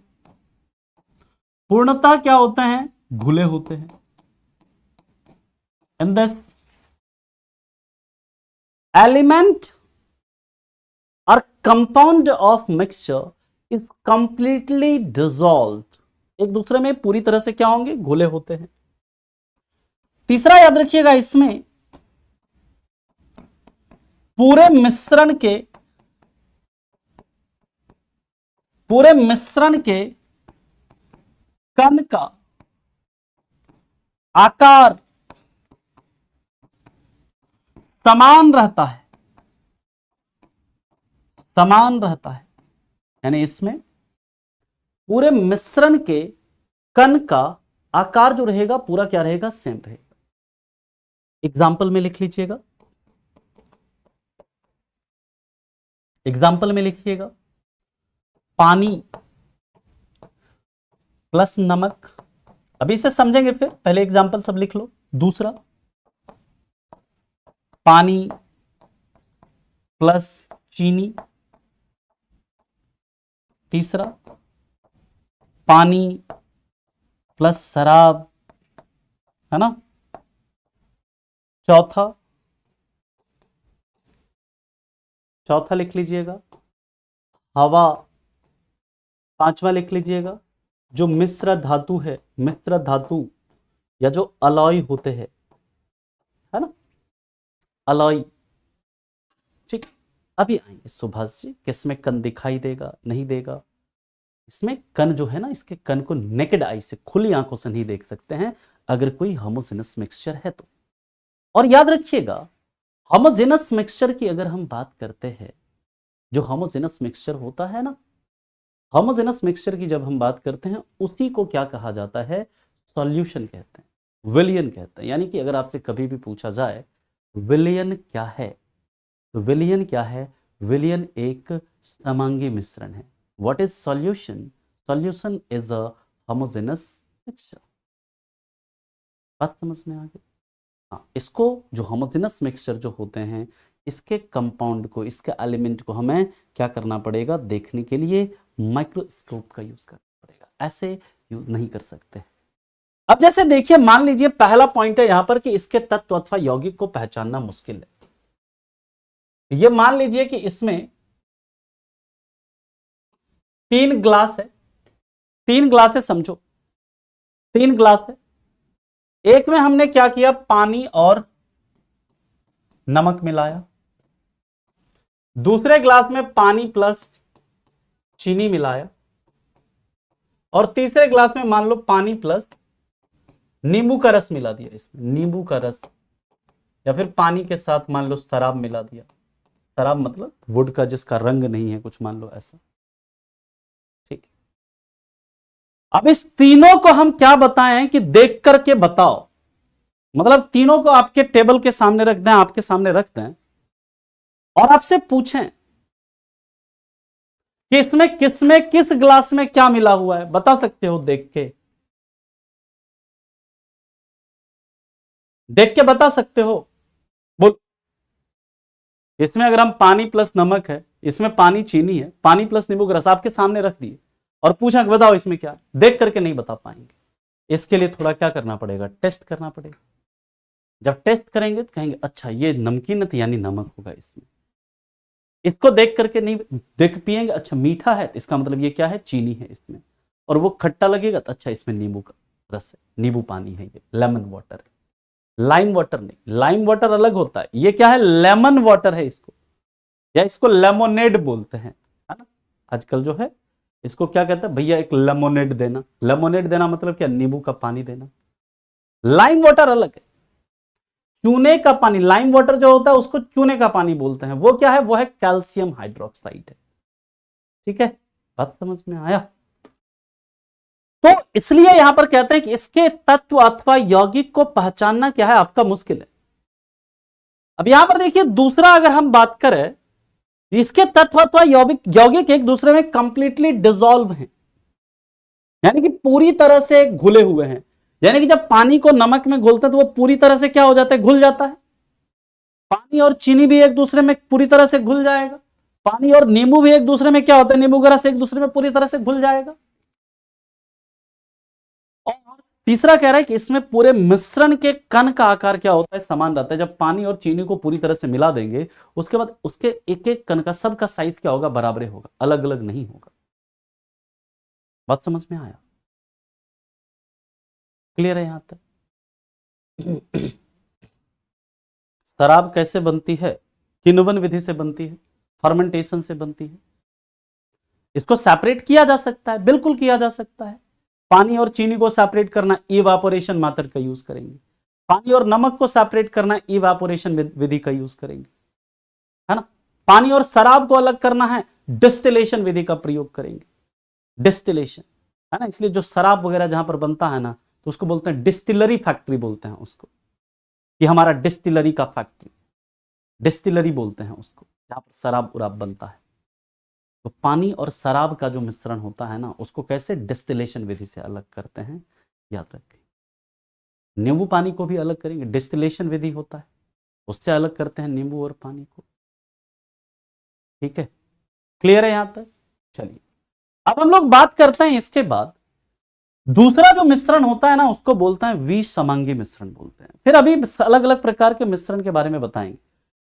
पूर्णतः क्या होते हैं, घुले होते हैं। इन दिस एलिमेंट और compound of mixture is completely dissolve, एक दूसरे में पूरी तरह से क्या होंगे, घुले होते हैं। तीसरा याद रखिएगा, इसमें पूरे मिश्रण के कण का आकार समान रहता है, यानी इसमें पूरे मिश्रण के कण का आकार जो रहेगा पूरा क्या रहेगा, सेम रहेगा। एग्जाम्पल में लिख लीजिएगा, पानी प्लस नमक। अभी इसे समझेंगे, फिर पहले एग्जाम्पल सब लिख लो। दूसरा, पानी प्लस चीनी। तीसरा, पानी प्लस शराब, है ना। चौथा लिख लीजिएगा हवा। पांचवा लिख लीजिएगा जो मिश्र धातु या जो अलॉय होते हैं, है ना, अलॉय। ठीक, अभी आएंगे सुभाष जी, किसमें कण दिखाई देगा, नहीं देगा। इसमें कण जो है ना, इसके कण को नेकेड आई से, खुली आंखों से नहीं देख सकते हैं अगर कोई होमोजेनस मिक्सचर है तो। और याद रखिएगा, होमोजेनस मिक्सचर की अगर हम बात करते हैं, जो होमोजेनस मिक्सचर होता है ना, होमोजेनस मिक्सचर की जब हम बात करते हैं, उसी को क्या कहा जाता है, सॉल्यूशन कहते हैं, विलयन कहते हैं। यानी कि अगर आपसे कभी भी पूछा जाए विलयन क्या है, तो विलयन क्या है, विलयन एक समांगी मिश्रण है। What is solution, solution is a homogeneous mixture. बात समझ में आ गई। हाँ, इसको जो होमोजेनस मिक्सचर जो होते हैं, इसके कंपाउंड को, इसके एलिमेंट को हमें क्या करना पड़ेगा, देखने के लिए माइक्रोस्कोप का यूज करना पड़ेगा, ऐसे यूज नहीं कर सकते। अब जैसे देखिए, मान लीजिए पहला पॉइंट है यहां पर कि इसके तत्व अथवा यौगिक को पहचानना मुश्किल है। ये मान लीजिए कि इसमें 3 ग्लास है, 3 ग्लास है, समझो 3 ग्लास है। एक में हमने क्या किया, पानी और नमक मिलाया। दूसरे ग्लास में पानी प्लस चीनी मिलाया। और तीसरे ग्लास में मान लो पानी प्लस नींबू का रस मिला दिया। इसमें नींबू का रस, या फिर पानी के साथ मान लो शराब मिला दिया। शराब मतलब वुड का जिसका रंग नहीं है कुछ, मान लो ऐसा। ठीक है, अब इस तीनों को हम क्या बताएं कि देख करके बताओ, मतलब तीनों को आपके टेबल के सामने रख दें, आपके सामने रख दें और आपसे पूछें कि इसमें किसमें किस ग्लास में क्या मिला हुआ है, बता सकते हो देख के? देख के बता सकते हो? बोल। इसमें अगर हम पानी प्लस नमक है, इसमें पानी चीनी है, पानी प्लस नींबू का रस आपके सामने रख दिए और पूछा कि बताओ इसमें क्या, देख करके नहीं बता पाएंगे। इसके लिए थोड़ा क्या करना पड़ेगा, टेस्ट करना पड़ेगा। जब टेस्ट करेंगे तो कहेंगे अच्छा ये नमकीन है यानी नमक होगा इसमें। इसको देख करके नहीं देख पिएंगे, अच्छा मीठा है तो इसका मतलब ये क्या है, चीनी है इसमें। और वो खट्टा लगेगा तो अच्छा इसमें नींबू का रस है, नींबू पानी है, ये लेमन वाटर है। लाइम वाटर नहीं, लाइम वाटर अलग होता है, ये क्या है, लेमन वाटर है इसको, या इसको लेमोनेड बोलते हैं, है ना। आजकल जो है इसको क्या कहते हैं, भैया एक लेमोनेड देना। लेमोनेड देना मतलब क्या, नींबू का पानी देना। लाइम वाटर अलग है। चूने का पानी, लाइम वाटर जो होता है उसको चूने का पानी बोलते हैं, वो क्या है, वो है कैल्शियम हाइड्रोक्साइड है। ठीक है, बात समझ में आया। तो इसलिए यहां पर कहते हैं कि इसके तत्व अथवा यौगिक को पहचानना क्या है आपका मुश्किल है। अब यहां पर देखिए दूसरा अगर हम बात करें, इसके तत्व अथवा यौगिक यौगिक एक दूसरे में कंप्लीटली डिसॉल्व हैं, यानी कि पूरी तरह से घुले हुए हैं। यानी कि जब पानी को नमक में घोलते हैं तो वो पूरी तरह से क्या हो जाता है, घुल जाता है। पानी और चीनी भी एक दूसरे में पूरी तरह से घुल जाएगा। पानी और नींबू भी एक दूसरे में क्या होता है, नींबू का रस एक दूसरे में पूरी तरह से घुल जाएगा। और तीसरा कह रहा है कि इसमें पूरे मिश्रण के कण का आकार क्या होता है, समान रहता है। जब पानी और चीनी को पूरी तरह से मिला देंगे उसके बाद उसके एक एक कण का सबका साइज क्या होगा, बराबर होगा, अलग अलग नहीं होगा। बात समझ में आया, क्लियर है यहां तक। शराब कैसे बनती है, किण्वन विधि से बनती है, फर्मेंटेशन से बनती है। इसको सेपरेट किया जा सकता है, बिल्कुल किया जा सकता है। पानी और चीनी को सेपरेट करना इवापोरेशन मेथड का यूज करेंगे। पानी और नमक को सेपरेट करना इवापोरेशन विधि का यूज करेंगे, है ना। पानी और शराब को अलग करना है, डिस्टिलेशन विधि का प्रयोग करेंगे। डिस्टिलेशन, है ना। इसलिए जो शराब वगैरह जहां पर बनता है ना, तो उसको बोलते हैं डिस्टिलरी फैक्ट्री बोलते हैं उसको, कि हमारा डिस्टिलरी का फैक्ट्री, डिस्टिलरी बोलते हैं उसको, जहां पर शराब उराब बनता है। तो पानी और शराब का जो मिश्रण होता है ना, उसको कैसे डिस्टिलेशन विधि से अलग करते हैं, याद रखें। नींबू पानी को भी अलग करेंगे, डिस्टिलेशन विधि होता है, उससे अलग करते हैं नींबू और पानी को। ठीक है, क्लियर है यहां तक। चलिए अब हम लोग बात करते हैं, इसके बाद दूसरा जो मिश्रण होता है ना, उसको बोलते हैं विसमांगी मिश्रण बोलते हैं। फिर अभी अलग अलग प्रकार के मिश्रण के बारे में बताएंगे।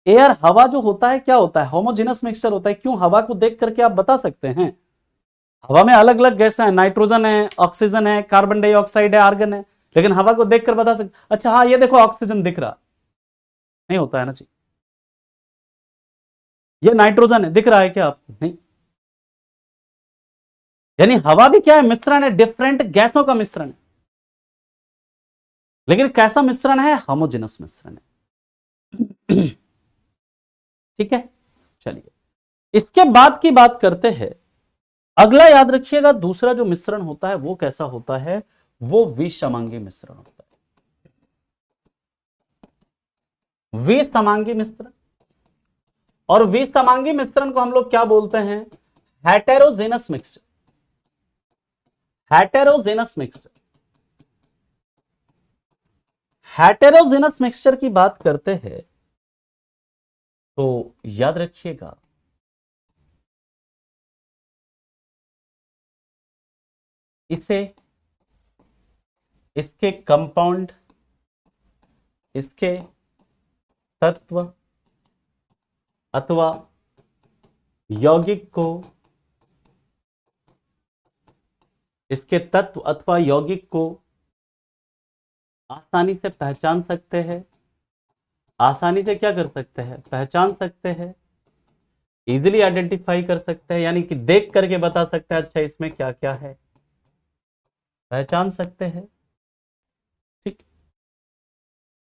एयर, हवा जो होता है क्या होता है, होमोजेनस मिक्सचर होता है। क्यों, हवा को देख करके आप बता सकते हैं, हवा में अलग अलग गैसें हैं, नाइट्रोजन है, ऑक्सीजन है, कार्बन डाइऑक्साइड है, आर्गन है, लेकिन हवा को देखकर बता सकते, अच्छा हाँ ये देखो ऑक्सीजन दिख रहा, नहीं होता है ना जी। ये नाइट्रोजन है, दिख रहा है क्या आपको, नहीं। यानी हवा भी क्या है, मिश्रण है, डिफरेंट गैसों का मिश्रण है, लेकिन कैसा मिश्रण है, होमोजेनस मिश्रण है। ठीक है, चलिए इसके बाद की बात करते हैं। अगला याद रखिएगा, दूसरा जो मिश्रण होता है वो कैसा होता है, वो विसमांगी मिश्रण होता है। विसमांगी मिश्रण, और विसमांगी मिश्रण को हम लोग क्या बोलते हैं, heterogeneous mixture. Heterogeneous mixture, heterogeneous mixture की बात करते हैं तो याद रखिएगा, इसे इसके कंपाउंड, इसके तत्व अथवा यौगिक को, इसके तत्व अथवा यौगिक को आसानी से पहचान सकते हैं। आसानी से क्या कर सकते हैं, पहचान सकते हैं, इजीली आइडेंटिफाई कर सकते हैं, यानी कि देख करके बता सकते हैं अच्छा इसमें क्या क्या है, पहचान सकते हैं। ठीक,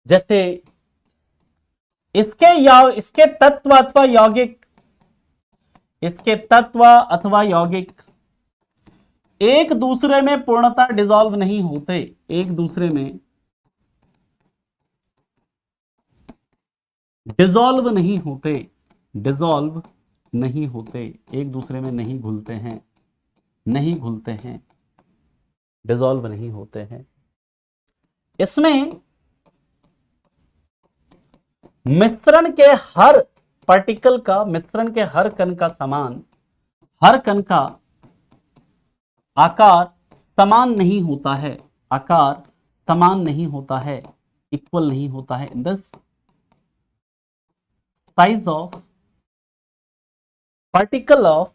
जैसे इसके तत्व अथवा यौगिक, इसके तत्व अथवा यौगिक एक दूसरे में पूर्णतः डिसॉल्व नहीं होते, एक दूसरे में डिसॉल्व नहीं होते, डिसॉल्व नहीं होते, एक दूसरे में नहीं घुलते हैं, नहीं घुलते हैं, डिसॉल्व नहीं होते हैं। इसमें मिश्रण के हर पार्टिकल का, मिश्रण के हर कण का समान, हर कण का आकार समान नहीं होता है, आकार समान नहीं होता है, इक्वल नहीं होता है। This size of particle of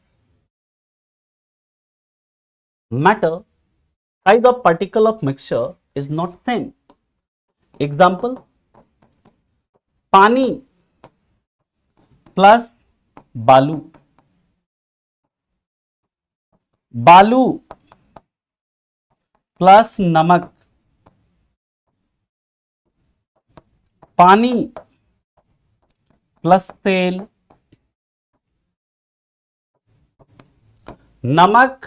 matter, size of particle of mixture is not same. Example, पानी प्लस बालू, बालू प्लस नमक, पानी प्लस तेल, नमक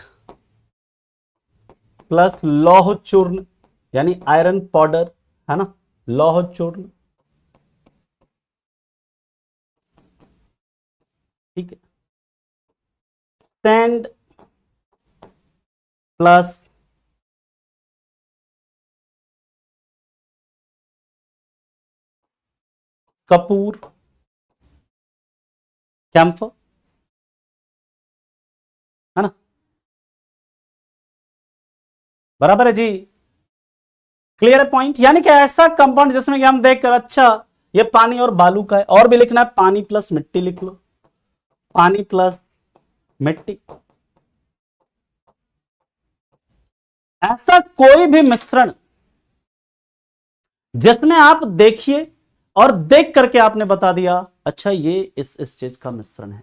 प्लस लौह चूर्ण यानी आयरन पाउडर, है ना, लौह चूर्ण, ठीक है। सैंड प्लस कपूर, कैम्फर, है ना, बराबर है जी। क्लियर है पॉइंट। यानी कि ऐसा कंपाउंड जिसमें कि हम देखकर अच्छा ये पानी और बालू का है, और भी लिखना है, पानी प्लस मिट्टी लिख लो, पानी प्लस मिट्टी। ऐसा कोई भी मिश्रण जिसमें आप देखिए और देख करके आपने बता दिया अच्छा ये इस चीज का मिश्रण है,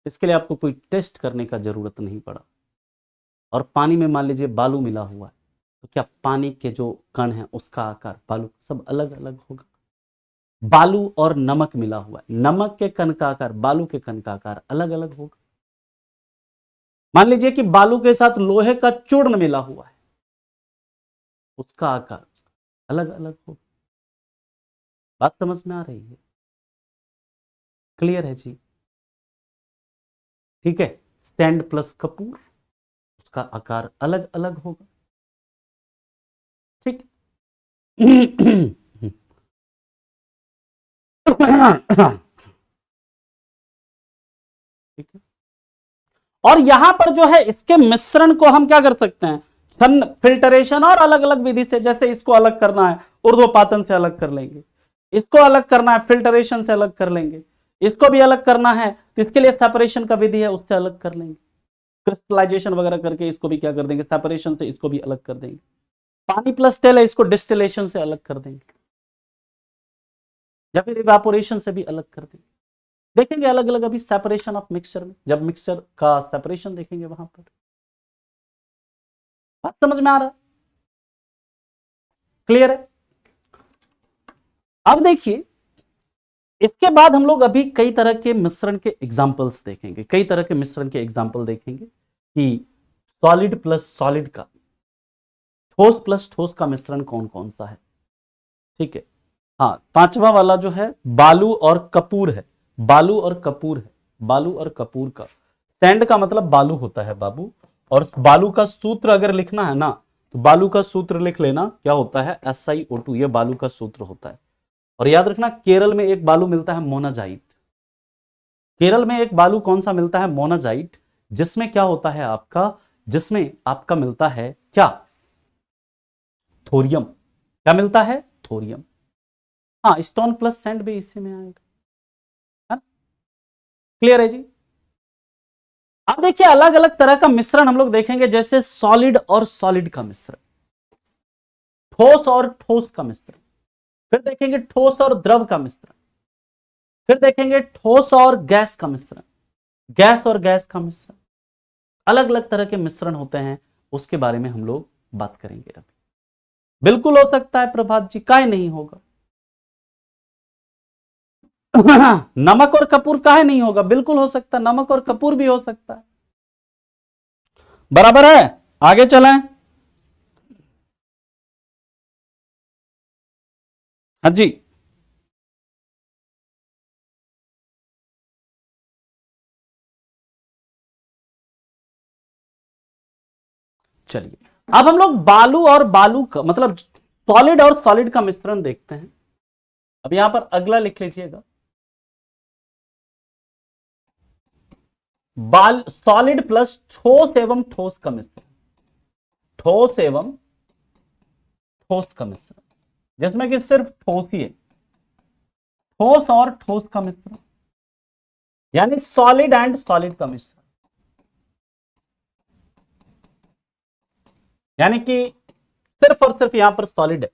इसके लिए आपको कोई टेस्ट करने का जरूरत नहीं पड़ा। और पानी में मान लीजिए बालू मिला हुआ है, तो क्या पानी के जो कण है उसका आकार बालू सब अलग अलग होगा। बालू और नमक मिला हुआ है, नमक के कण का आकार बालू के कण का आकार अलग अलग होगा। मान लीजिए कि बालू के साथ लोहे का चूर्ण मिला हुआ है, उसका आकार अलग अलग होगा। बात समझ में आ रही है? क्लियर है जी? ठीक है। सैंड प्लस कपूर, उसका आकार अलग अलग होगा, ठीक। ठीक है। और यहां पर जो है इसके मिश्रण को हम क्या कर सकते हैं, छन्न फिल्टरेशन और अलग अलग विधि से, जैसे इसको अलग करना है ऊर्ध्वपातन से अलग कर लेंगे, इसको अलग करना है फिल्टरेशन से अलग कर लेंगे, इसको भी अलग करना है तो इसके लिए सेपरेशन का विधि है उससे अलग कर लेंगे, क्रिस्टलाइजेशन वगैरह करके इसको भी क्या कर देंगे, सेपरेशन से इसको भी अलग कर देंगे। पानी प्लस तेल है, इसको डिस्टिलेशन से अलग कर देंगे या फिर इवेपोरेशन से भी अलग कर देंगे। देखेंगे अलग अलग अभी सेपरेशन ऑफ मिक्सचर में, जब मिक्सचर का सेपरेशन देखेंगे वहां पर। बात समझ में आ रहा है? क्लियर है? अब देखिए इसके बाद हम लोग अभी कई तरह के मिश्रण के एग्जांपल्स देखेंगे, कई तरह के मिश्रण के एग्जांपल देखेंगे कि सॉलिड प्लस सॉलिड का, ठोस प्लस ठोस का मिश्रण कौन कौन सा है, ठीक है। हाँ, पांचवा वाला जो है बालू और कपूर है, बालू और कपूर है, बालू और कपूर का। सैंड का मतलब बालू होता है बाबू, और बालू का सूत्र अगर लिखना है ना तो बालू का सूत्र लिख लेना, क्या होता है, SiO2, ये बालू का सूत्र होता है। और याद रखना केरल में एक बालू मिलता है मोनाजाइट, केरल में एक बालू कौन सा मिलता है, मोनाजाइट, जिसमें क्या होता है आपका, जिसमें आपका मिलता है क्या, थोरियम। क्या मिलता है, थोरियम। हाँ, स्टोन प्लस सैंड भी इसी में आएगा, क्लियर है जी। अब देखिए अलग अलग तरह का मिश्रण हम लोग देखेंगे, जैसे सॉलिड और सॉलिड का मिश्रण, ठोस और ठोस का मिश्रण, फिर देखेंगे ठोस और द्रव का मिश्रण, फिर देखेंगे ठोस और गैस का मिश्रण, गैस और गैस का मिश्रण, अलग अलग तरह के मिश्रण होते हैं, उसके बारे में हम लोग बात करेंगे अभी। बिल्कुल हो सकता है प्रभात जी, काहे नहीं होगा। नमक और कपूर काहे नहीं होगा, बिल्कुल हो सकता है, नमक और कपूर भी हो सकता है, बराबर है। आगे चलें। हाँ जी, चलिए अब हम लोग बालू और बालू का मतलब सॉलिड और सॉलिड का मिश्रण देखते हैं। अब यहां पर अगला लिख लीजिएगा, बाल सॉलिड प्लस ठोस एवं ठोस का मिश्रण, ठोस एवं ठोस का मिश्रण, जिसमें कि सिर्फ ठोस ही है, ठोस और ठोस का मिश्रण, यानी सॉलिड एंड सॉलिड का मिश्रण, यानी कि सिर्फ और सिर्फ यहां पर सॉलिड है।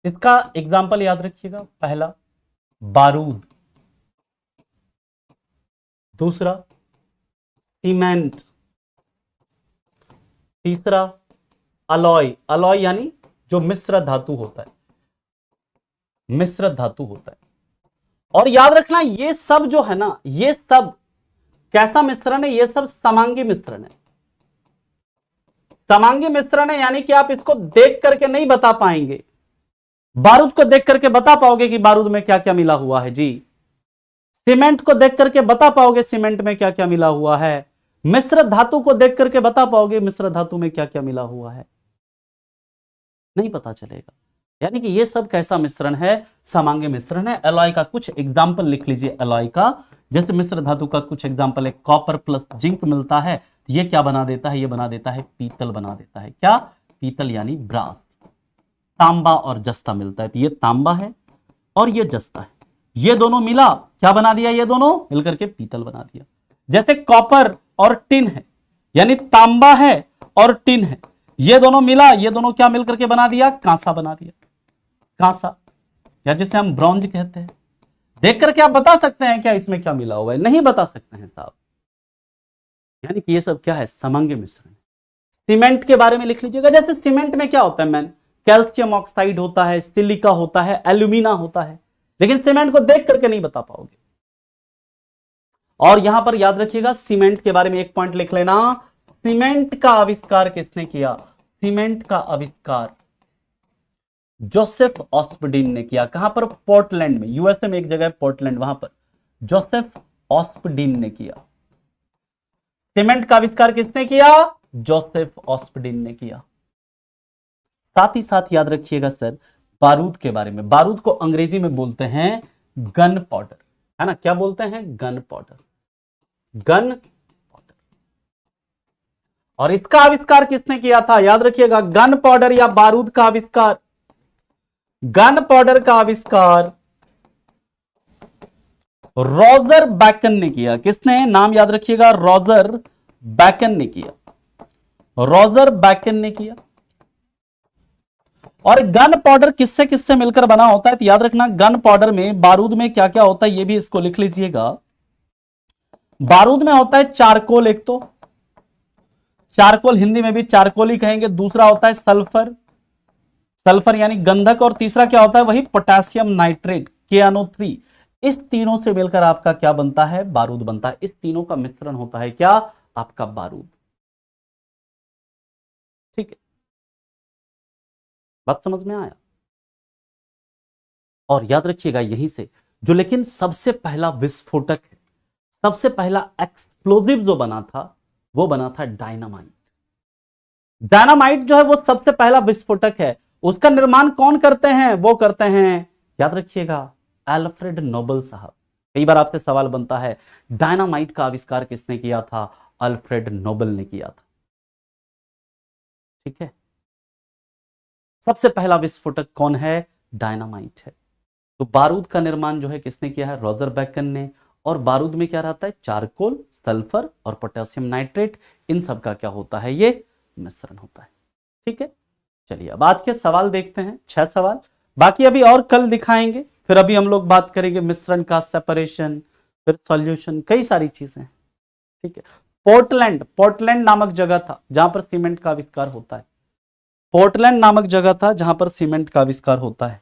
इसका एग्जाम्पल याद रखिएगा, पहला बारूद, दूसरा सीमेंट, तीसरा अलॉय, अलॉय यानी जो मिश्र धातु होता है, मिश्र धातु होता है। और याद रखना ये सब जो है ना, ये सब कैसा मिश्रण है, ये सब समांगी मिश्रण है। समांगी मिश्रण है यानी कि आप इसको देख करके नहीं बता पाएंगे, बारूद को देख करके बता पाओगे कि बारूद में क्या क्या मिला हुआ है जी, सीमेंट को देख करके बता पाओगे सीमेंट में क्या क्या मिला हुआ है, मिश्र धातु को देख करके बता पाओगे मिश्र धातु में क्या क्या मिला हुआ है, नहीं पता चलेगा। यानी कि ये सब कैसा मिश्रण है, समांगी मिश्रण है। एलॉय का कुछ एग्जाम्पल लिख लीजिए। एलॉय का जैसे मिश्र धातु का कुछ एग्जाम्पल है, कॉपर प्लस जिंक मिलता है, ये क्या बना देता है, ये बना देता है पीतल बना देता है। क्या? पीतल यानी ब्रास। तांबा और जस्ता मिलता है, तो ये तांबा है और ये जस्ता है, ये दोनों मिला क्या बना दिया, ये दोनों मिलकर के पीतल बना दिया। जैसे कॉपर और टिन है, यानी तांबा है और टिन है, ये दोनों मिला, ये दोनों क्या मिलकर के बना दिया, कांसा बना दिया। कांसा या जिसे हम ब्रॉन्ज कहते हैं। देख करके आप बता सकते हैं क्या इसमें क्या मिला हुआ है? नहीं बता सकते हैं साहब। यानी कि ये सब क्या है, समांगी मिश्रण। सीमेंट के बारे में लिख लीजिएगा। जैसे सीमेंट में क्या होता है मैन, कैल्शियम ऑक्साइड होता है, सिलिका होता है, एल्यूमिना होता है, लेकिन सीमेंट को देख करके नहीं बता पाओगे। और यहां पर याद रखिएगा सीमेंट के बारे में एक पॉइंट लिख लेना, सीमेंट का आविष्कार किसने किया? सीमेंट का आविष्कार जोसेफ ऑस्पडिन ने किया। कहां पर? पोर्टलैंड में, यूएसए में एक जगह है पोर्टलैंड, वहां पर जोसेफ ऑस्पडिन ने किया। सीमेंट का आविष्कार किसने किया? जोसेफ ऑस्पडिन ने किया। साथ ही साथ याद रखिएगा सर बारूद के बारे में। बारूद को अंग्रेजी में बोलते हैं गन पाउडर, है ना? क्या बोलते हैं? Gun powder. Gun powder. और इसका आविष्कार किसने किया था? याद रखिएगा, गन पाउडर या बारूद का आविष्कार, गन पाउडर का आविष्कार रॉजर बैकन ने किया। किसने? नाम याद रखिएगा, रॉजर बैकन ने किया। रॉजर बैकन ने किया। और गन पाउडर किससे किससे मिलकर बना होता है? तो याद रखना गन पाउडर में, बारूद में क्या क्या होता है ये भी इसको लिख लीजिएगा। बारूद में होता है चारकोल, एक तो चारकोल हिंदी में भी चारकोल ही कहेंगे, दूसरा होता है सल्फर, सल्फर यानी गंधक, और तीसरा क्या होता है? वही पोटेशियम नाइट्रेट, KNO3। इस तीनों से मिलकर आपका क्या बनता है? बारूद बनता है। इस तीनों का मिश्रण होता है क्या? आपका बारूद। ठीक है, बात समझ में आया? और याद रखिएगा यहीं से जो लेकिन सबसे पहला विस्फोटक है, सबसे पहला एक्सप्लोजिव जो बना था वो बना था डायनामाइट। डायनामाइट जो है वो सबसे पहला विस्फोटक है। उसका निर्माण कौन करते हैं? वो करते हैं, याद रखिएगा, अल्फ्रेड नोबल साहब। कई बार आपसे सवाल बनता है डायनामाइट का आविष्कार किसने किया था? अल्फ्रेड नोबल ने किया था। ठीक है, सबसे पहला विस्फोटक कौन है? डायनामाइट है। तो बारूद का निर्माण जो है किसने किया है? रॉजर बैकन ने। और बारूद में क्या रहता है? चारकोल, सल्फर और पोटेशियम नाइट्रेट, इन सब का क्या होता है? ये मिश्रण होता है। ठीक है, चलिए अब आज के सवाल देखते हैं, 6 सवाल, बाकी अभी और कल दिखाएंगे। फिर अभी हम लोग बात करेंगे मिश्रण का, सेपरेशन, फिर सॉल्यूशन, कई सारी चीजें। ठीक है, पोर्टलैंड, पोर्टलैंड नामक जगह था जहां पर सीमेंट का आविष्कार होता है। पोर्टलैंड नामक जगह था जहां पर सीमेंट का आविष्कार होता है।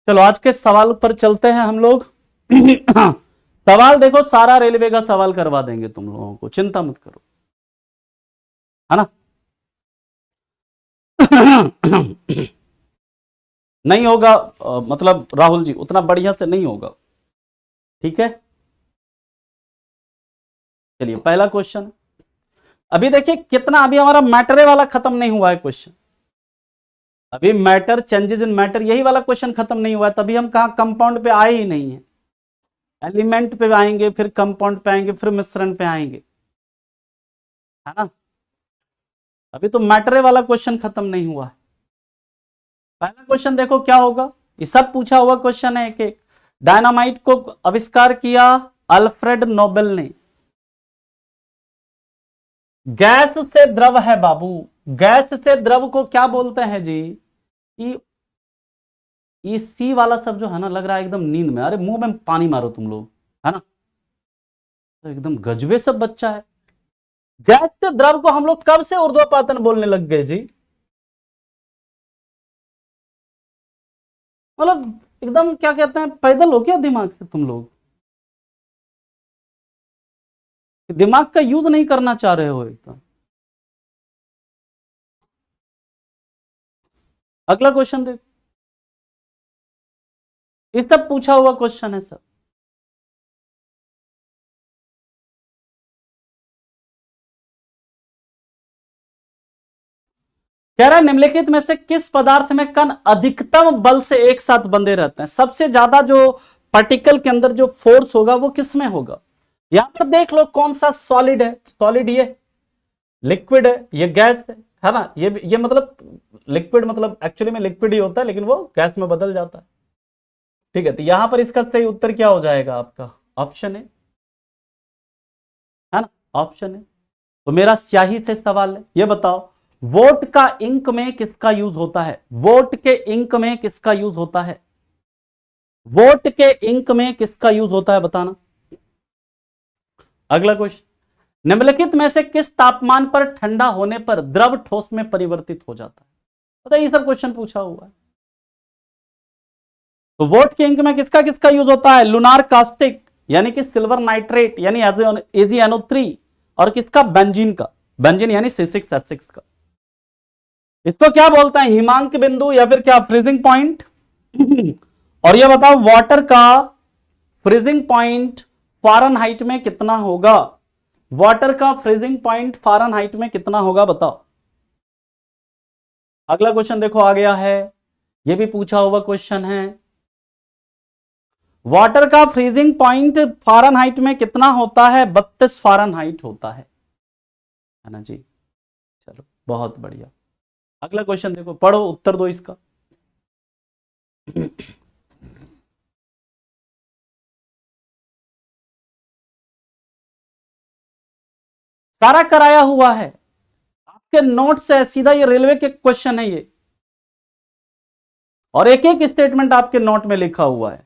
चलो आज के सवाल पर चलते हैं हम लोग। सवाल देखो, सारा रेलवे का सवाल करवा देंगे तुम लोगों को, चिंता मत करो, है ना? नहीं होगा मतलब राहुल जी उतना बढ़िया से नहीं होगा। ठीक है, चलिए पहला क्वेश्चन। अभी देखिए कितना, अभी हमारा मैटरे वाला खत्म नहीं हुआ है क्वेश्चन। अभी मैटर, चेंजेस इन मैटर, यही वाला क्वेश्चन खत्म नहीं हुआ है। तभी हम कहा कंपाउंड पे आए ही नहीं है। एलिमेंट पे आएंगे, फिर कंपाउंड पे आएंगे, फिर मिश्रण पे आएंगे, है ना? अभी तो मैटरे वाला क्वेश्चन खत्म नहीं हुआ है। पहला क्वेश्चन देखो क्या होगा, ये सब पूछा हुआ क्वेश्चन है एक एक। डायनामाइट को आविष्कार किया अल्फ्रेड नोबेल ने। गैस से द्रव है बाबू, गैस से द्रव को क्या बोलते हैं जी? ये सी वाला सब जो है ना, लग रहा है एकदम नींद में। अरे मुंह में पानी मारो तुम लोग, है ना? तो एकदम गजबे सब बच्चा है। गैस से द्रव को हम लोग कब से ऊर्ध्वपातन बोलने लग गए जी? मतलब एकदम क्या कहते हैं, पैदल हो क्या दिमाग से तुम लोग? दिमाग का यूज नहीं करना चाह रहे हो एकदम। अगला क्वेश्चन देखो, ये सब पूछा हुआ क्वेश्चन है सब। कह रहा है निम्नलिखित में से किस पदार्थ में कण अधिकतम बल से एक साथ बंधे रहते हैं? सबसे ज्यादा जो पार्टिकल के अंदर जो फोर्स होगा वो किस में होगा? यहां पर देख लो कौन सा सॉलिड है, सॉलिड ये, लिक्विड है, ये गैस है ना, ये मतलब लिक्विड, मतलब एक्चुअली में लिक्विड ही होता है लेकिन वो गैस में बदल जाता है। ठीक है, तो यहां पर इसका सही उत्तर क्या हो जाएगा आपका? ऑप्शन है ना, ऑप्शन है। तो मेरा स्याही से सवाल है, ये बताओ वोट का इंक में किसका यूज होता है? वोट के इंक में किसका यूज होता है? वोट के इंक में किसका यूज होता है बताना। अगला क्वेश्चन, निम्नलिखित में से किस तापमान पर ठंडा होने पर द्रव ठोस में परिवर्तित हो जाता है? पता ये सब क्वेश्चन पूछा हुआ है। तो वोट के इंक में किसका किसका यूज होता है? लुनार कास्टिक यानी कि सिल्वर नाइट्रेट यानी AgNO3, और किसका? बेंजीन का, बेंजीन यानी C6H6 का। इसको क्या बोलते हैं? हिमांक बिंदु या फिर क्या? Freezing point. और ये बताओ वाटर का फ्रीजिंग पॉइंट फ़ारेनहाइट में कितना होगा? वाटर का फ्रीजिंग पॉइंट फ़ारेनहाइट में कितना होगा बताओ। अगला क्वेश्चन देखो आ गया है, ये भी पूछा हुआ क्वेश्चन है। वाटर का फ्रीजिंग पॉइंट फ़ारेनहाइट में कितना होता है? 32 फ़ारेनहाइट होता है ना जी। चलो बहुत बढ़िया। अगला क्वेश्चन देखो, पढ़ो उत्तर दो इसका। सारा कराया हुआ है आपके नोट से, सीधा ये रेलवे के क्वेश्चन है ये, और एक एक स्टेटमेंट आपके नोट में लिखा हुआ है।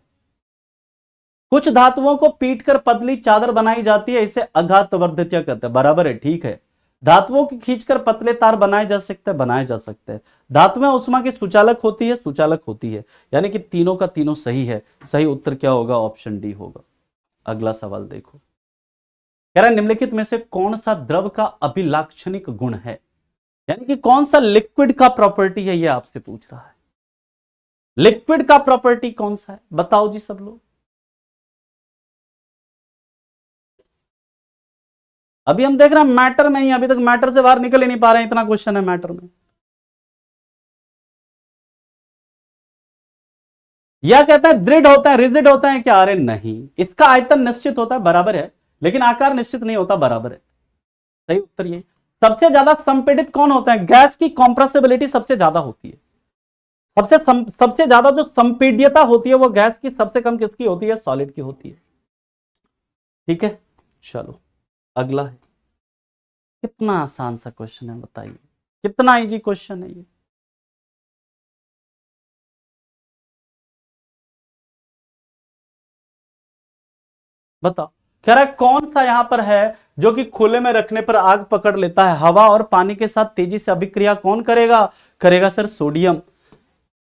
कुछ धातुओं को पीटकर पतली चादर बनाई जाती है, इसे अघातवर्धित्य कहते हैं। बराबर है, ठीक है। धातुओं की खींचकर पतले तार बनाए जा सकते हैं, बनाए जा सकते हैं। धातुएं उष्मा की सुचालक होती है, सुचालक होती है। यानी कि तीनों का तीनों सही है। सही उत्तर क्या होगा? ऑप्शन डी होगा। अगला सवाल देखो, कह रहा है निम्नलिखित में से कौन सा द्रव का अभिलाक्षणिक गुण है? यानी कि कौन सा लिक्विड का प्रॉपर्टी है, ये आपसे पूछ रहा है। लिक्विड का प्रॉपर्टी कौन सा है बताओ जी सब लोग। अभी हम देख रहे हैं मैटर में ही, अभी तक मैटर से बाहर निकल ही नहीं पा रहे हैं, इतना क्वेश्चन है मैटर में। या कहता है दृढ़ होता है, रिजिड होता है क्या? अरे नहीं, इसका आयतन निश्चित होता है, बराबर है, लेकिन आकार निश्चित नहीं होता, बराबर है। सही उत्तर ये। सबसे ज्यादा संपीड़ित कौन होता है? गैस की कॉम्प्रेसिबिलिटी सबसे ज्यादा होती है। सबसे ज्यादा जो संपीड्यता होती है वो गैस की, सबसे कम किसकी होती है? सॉलिड की होती है। ठीक है, चलो अगला है। कितना आसान सा क्वेश्चन है बताइए, कितना इजी क्वेश्चन है ये। बताओ, कह रहा है कौन सा यहां पर है जो कि खुले में रखने पर आग पकड़ लेता है? हवा और पानी के साथ तेजी से अभिक्रिया कौन करेगा? करेगा सर सोडियम,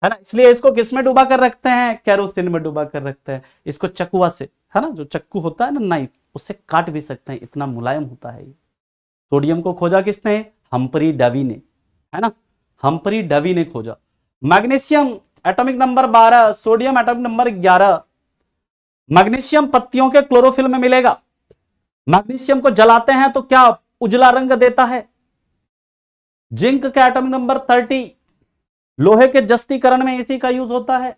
है ना। इसलिए इसको किस में डुबा कर रखते हैं? कैरोसिन में डुबा कर रखते हैं। इसको चकुआ से, है ना, जो चक्कू होता है ना, नाइफ, उससे काट भी सकते हैं, इतना मुलायम होता है ये। सोडियम को खोजा किसने? हम्परी डेवी ने, है ना, हम्परी डेवी ने खोजा। Magnesium atomic number 12, sodium atomic number 11। Magnesium पत्तियों के क्लोरोफिल में मिलेगा। मैग्नीशियम को जलाते हैं तो क्या उजला रंग देता है। जिंक का एटॉमिक नंबर 30, लोहे के जस्तीकरण में इसी का यूज होता है।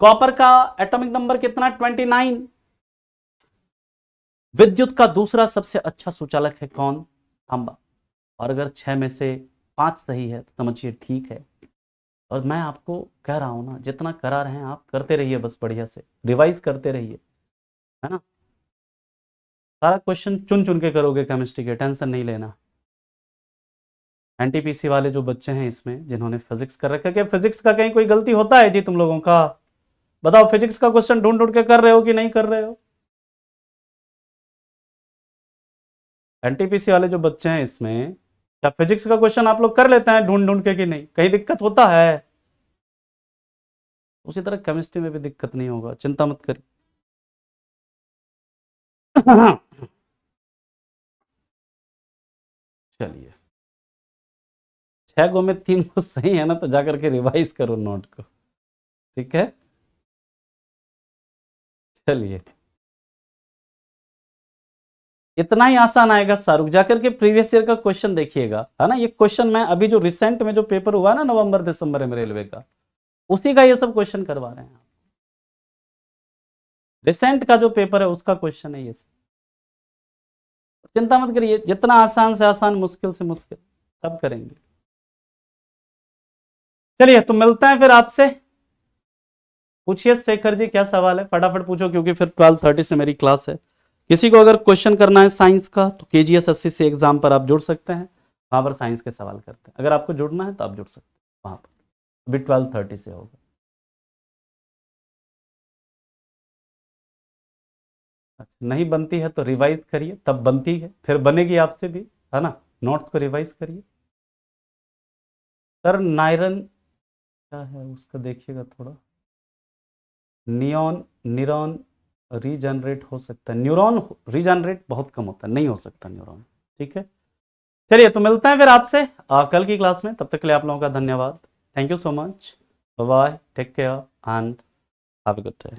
कॉपर का एटॉमिक नंबर कितना? 29। विद्युत का दूसरा सबसे अच्छा सुचालक है कौन? तांबा। और अगर 6 में से 5 सही है तो समझिए ठीक है। और मैं आपको कह रहा हूं ना, जितना करा रहे हैं आप करते रहिए, बस बढ़िया से रिवाइज करते रहिए, है ना। सारा क्वेश्चन चुन चुन के करोगे केमिस्ट्री के, टेंशन नहीं लेना। एनटीपीसी वाले जो बच्चे हैं इसमें, जिन्होंने फिजिक्स कर रखा है, क्या फिजिक्स का कहीं कोई गलती होता है जी तुम लोगों का? बताओ, फिजिक्स का क्वेश्चन ढूंढ ढूंढ के कर रहे हो कि नहीं कर रहे हो? एनटीपीसी वाले जो बच्चे हैं इसमें, क्या फिजिक्स का क्वेश्चन आप लोग कर लेते हैं ढूंढ ढूंढ के कि नहीं? कहीं दिक्कत होता है? उसी तरह केमिस्ट्री में भी दिक्कत नहीं होगा, चिंता मत करिए। चलिए, 6 गो में 3 गो सही है ना, तो जाकर के रिवाइज करो नोट को, ठीक है। चलिए, इतना ही आसान आएगा शाहरुख, जाकर के प्रीवियस ईयर का क्वेश्चन देखिएगा, है ना। ये क्वेश्चन मैं अभी जो रिसेंट में जो पेपर हुआ ना नवंबर दिसंबर में रेलवे का, उसी का ये सब क्वेश्चन करवा रहे हैं। रिसेंट का जो पेपर है उसका क्वेश्चन है ये सब, चिंता मत करिए, जितना आसान से आसान, मुश्किल से मुश्किल, सब करेंगे। चलिए, तो मिलते हैं फिर आपसे। पूछिए शेखर जी, क्या सवाल है, फटाफट पूछो, क्योंकि फिर 12:30 से मेरी क्लास है। किसी को अगर क्वेश्चन करना है साइंस का, तो KGS 80 से एग्जाम पर आप जुड़ सकते हैं, वहां पर साइंस के सवाल करते हैं। अगर आपको जुड़ना है तो आप जुड़ सकते हैं वहां पर, अभी 12:30 से होगा। नहीं बनती है तो रिवाइज करिए, तब बनती है, फिर बनेगी आपसे भी, है ना। नोट्स को रिवाइज करिए। सर नायरन क्या है उसका देखिएगा थोड़ा, नियॉन न्यूरॉन रीजनरेट हो सकता है, न्यूरॉन रीजनरेट बहुत कम होता है, नहीं हो सकता न्यूरॉन, ठीक है। चलिए, तो मिलते हैं फिर आपसे कल की क्लास में, तब तक के लिए आप लोगों का धन्यवाद। Thank you so much, bye bye, take care and have a good day.